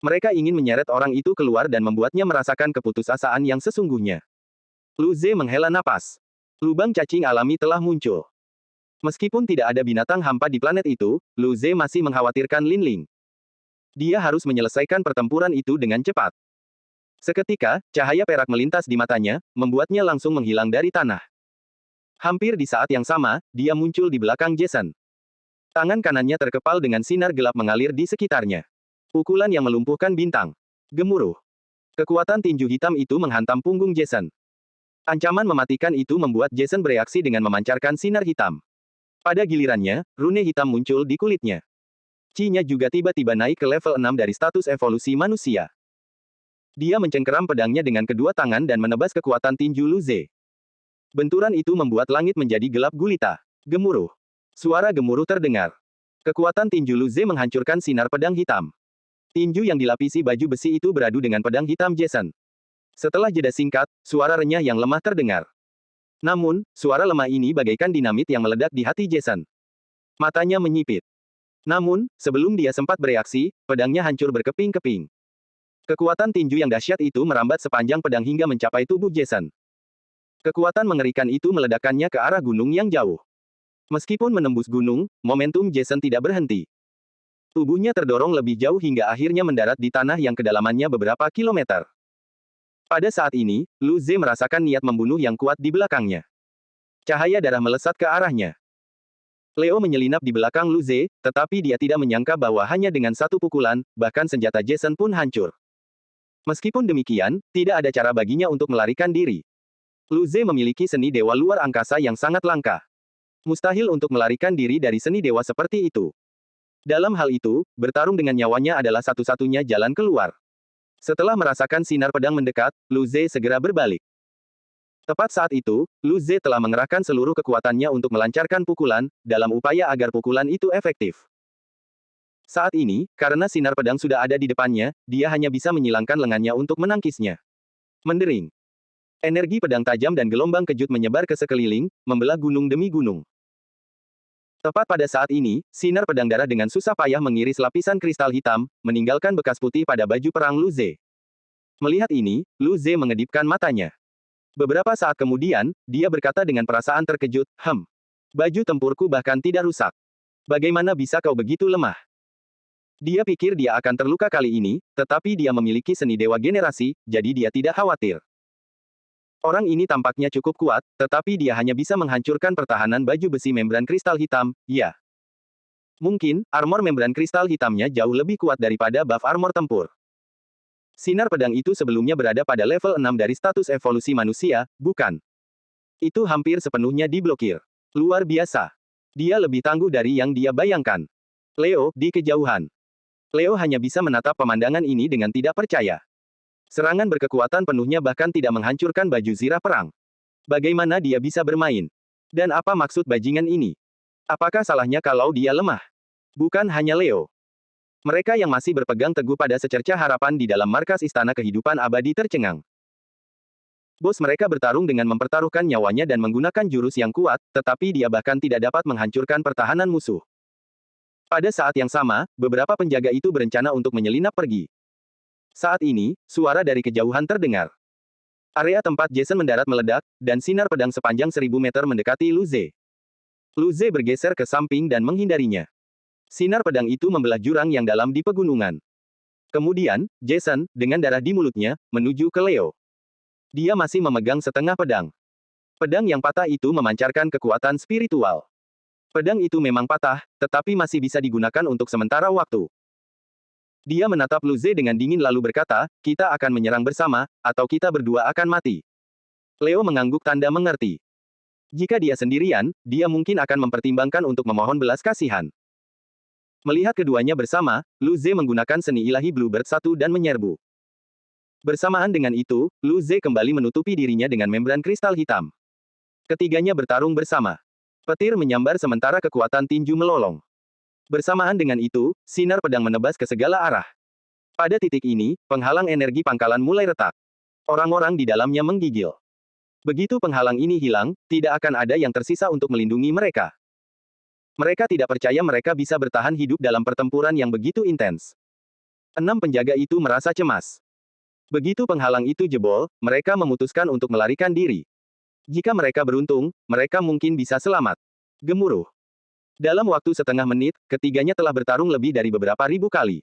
Mereka ingin menyeret orang itu keluar dan membuatnya merasakan keputusasaan yang sesungguhnya. Lu Ze menghela napas. Lubang cacing alami telah muncul. Meskipun tidak ada binatang hampa di planet itu, Lu Ze masih mengkhawatirkan Lin Ling. Dia harus menyelesaikan pertempuran itu dengan cepat. Seketika, cahaya perak melintas di matanya, membuatnya langsung menghilang dari tanah. Hampir di saat yang sama, dia muncul di belakang Jason. Tangan kanannya terkepal dengan sinar gelap mengalir di sekitarnya. Pukulan yang melumpuhkan bintang. Gemuruh. Kekuatan tinju hitam itu menghantam punggung Jason. Ancaman mematikan itu membuat Jason bereaksi dengan memancarkan sinar hitam. Pada gilirannya, rune hitam muncul di kulitnya. Chi-nya juga tiba-tiba naik ke level 6 dari status evolusi manusia. Dia mencengkeram pedangnya dengan kedua tangan dan menebas kekuatan tinju Lu Ze. Benturan itu membuat langit menjadi gelap gulita. Gemuruh. Suara gemuruh terdengar. Kekuatan tinju Lu Ze menghancurkan sinar pedang hitam. Tinju yang dilapisi baju besi itu beradu dengan pedang hitam Jason. Setelah jeda singkat, suara renyah yang lemah terdengar. Namun, suara lemah ini bagaikan dinamit yang meledak di hati Jason. Matanya menyipit. Namun, sebelum dia sempat bereaksi, pedangnya hancur berkeping-keping. Kekuatan tinju yang dahsyat itu merambat sepanjang pedang hingga mencapai tubuh Jason. Kekuatan mengerikan itu meledakkannya ke arah gunung yang jauh. Meskipun menembus gunung, momentum Jason tidak berhenti. Tubuhnya terdorong lebih jauh hingga akhirnya mendarat di tanah yang kedalamannya beberapa kilometer. Pada saat ini, Lu Ze merasakan niat membunuh yang kuat di belakangnya. Cahaya darah melesat ke arahnya. Leo menyelinap di belakang Lu Ze, tetapi dia tidak menyangka bahwa hanya dengan satu pukulan, bahkan senjata Jason pun hancur. Meskipun demikian, tidak ada cara baginya untuk melarikan diri. Lu Ze memiliki seni dewa luar angkasa yang sangat langka. Mustahil untuk melarikan diri dari seni dewa seperti itu. Dalam hal itu, bertarung dengan nyawanya adalah satu-satunya jalan keluar. Setelah merasakan sinar pedang mendekat, Lu Ze segera berbalik. Tepat saat itu, Lu Ze telah mengerahkan seluruh kekuatannya untuk melancarkan pukulan, dalam upaya agar pukulan itu efektif. Saat ini, karena sinar pedang sudah ada di depannya, dia hanya bisa menyilangkan lengannya untuk menangkisnya. Mendering. Energi pedang tajam dan gelombang kejut menyebar ke sekeliling, membelah gunung demi gunung. Tepat pada saat ini, sinar pedang darah dengan susah payah mengiris lapisan kristal hitam, meninggalkan bekas putih pada baju perang Lu Ze. Melihat ini, Lu Ze mengedipkan matanya. Beberapa saat kemudian, dia berkata dengan perasaan terkejut, baju tempurku bahkan tidak rusak. Bagaimana bisa kau begitu lemah? Dia pikir dia akan terluka kali ini, tetapi dia memiliki seni dewa generasi, jadi dia tidak khawatir. Orang ini tampaknya cukup kuat, tetapi dia hanya bisa menghancurkan pertahanan baju besi membran kristal hitam, ya. Mungkin, armor membran kristal hitamnya jauh lebih kuat daripada buff armor tempur. Sinar pedang itu sebelumnya berada pada level 6 dari status evolusi manusia, bukan? Itu hampir sepenuhnya diblokir. Luar biasa. Dia lebih tangguh dari yang dia bayangkan. Leo, di kejauhan. Leo hanya bisa menatap pemandangan ini dengan tidak percaya. Serangan berkekuatan penuhnya bahkan tidak menghancurkan baju zirah perang. Bagaimana dia bisa bermain? Dan apa maksud bajingan ini? Apakah salahnya kalau dia lemah? Bukan hanya Leo. Mereka yang masih berpegang teguh pada secercah harapan di dalam markas Istana Kehidupan Abadi tercengang. Bos mereka bertarung dengan mempertaruhkan nyawanya dan menggunakan jurus yang kuat, tetapi dia bahkan tidak dapat menghancurkan pertahanan musuh. Pada saat yang sama, beberapa penjaga itu berencana untuk menyelinap pergi. Saat ini, suara dari kejauhan terdengar. Area tempat Jason mendarat meledak, dan sinar pedang sepanjang 1000 meter mendekati Lu Ze. Lu Ze bergeser ke samping dan menghindarinya. Sinar pedang itu membelah jurang yang dalam di pegunungan. Kemudian, Jason, dengan darah di mulutnya, menuju ke Leo. Dia masih memegang setengah pedang. Pedang yang patah itu memancarkan kekuatan spiritual. Pedang itu memang patah, tetapi masih bisa digunakan untuk sementara waktu. Dia menatap Lu Ze dengan dingin lalu berkata, kita akan menyerang bersama, atau kita berdua akan mati. Leo mengangguk tanda mengerti. Jika dia sendirian, dia mungkin akan mempertimbangkan untuk memohon belas kasihan. Melihat keduanya bersama, Lu Ze menggunakan seni ilahi Bluebird 1 dan menyerbu. Bersamaan dengan itu, Lu Ze kembali menutupi dirinya dengan membran kristal hitam. Ketiganya bertarung bersama. Petir menyambar sementara kekuatan tinju melolong. Bersamaan dengan itu, sinar pedang menebas ke segala arah. Pada titik ini, penghalang energi pangkalan mulai retak. Orang-orang di dalamnya menggigil. Begitu penghalang ini hilang, tidak akan ada yang tersisa untuk melindungi mereka. Mereka tidak percaya mereka bisa bertahan hidup dalam pertempuran yang begitu intens. 6 penjaga itu merasa cemas. Begitu penghalang itu jebol, mereka memutuskan untuk melarikan diri. Jika mereka beruntung, mereka mungkin bisa selamat. Gemuruh. Dalam waktu setengah menit, ketiganya telah bertarung lebih dari beberapa ribu kali.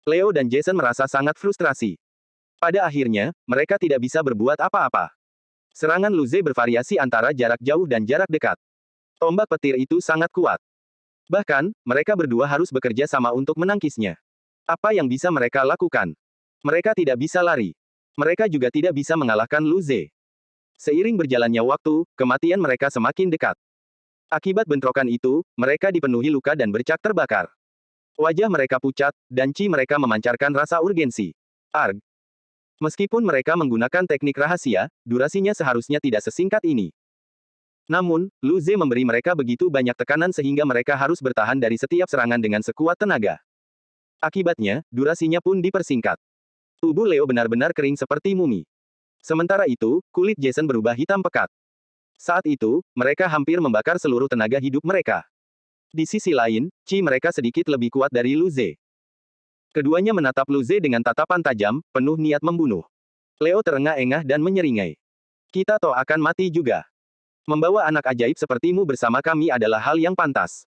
Leo dan Jason merasa sangat frustrasi. Pada akhirnya, mereka tidak bisa berbuat apa-apa. Serangan Lu Ze bervariasi antara jarak jauh dan jarak dekat. Tombak petir itu sangat kuat. Bahkan, mereka berdua harus bekerja sama untuk menangkisnya. Apa yang bisa mereka lakukan? Mereka tidak bisa lari. Mereka juga tidak bisa mengalahkan Lu Ze. Seiring berjalannya waktu, kematian mereka semakin dekat. Akibat bentrokan itu, mereka dipenuhi luka dan bercak terbakar. Wajah mereka pucat, dan chi mereka memancarkan rasa urgensi. Arg. Meskipun mereka menggunakan teknik rahasia, durasinya seharusnya tidak sesingkat ini. Namun, Lu Ze memberi mereka begitu banyak tekanan sehingga mereka harus bertahan dari setiap serangan dengan sekuat tenaga. Akibatnya, durasinya pun dipersingkat. Tubuh Leo benar-benar kering seperti mumi. Sementara itu, kulit Jason berubah hitam pekat. Saat itu, mereka hampir membakar seluruh tenaga hidup mereka. Di sisi lain, chi mereka sedikit lebih kuat dari Lu Ze. Keduanya menatap Lu Ze dengan tatapan tajam, penuh niat membunuh. Leo terengah-engah dan menyeringai. Kita toh akan mati juga. Membawa anak ajaib sepertimu bersama kami adalah hal yang pantas.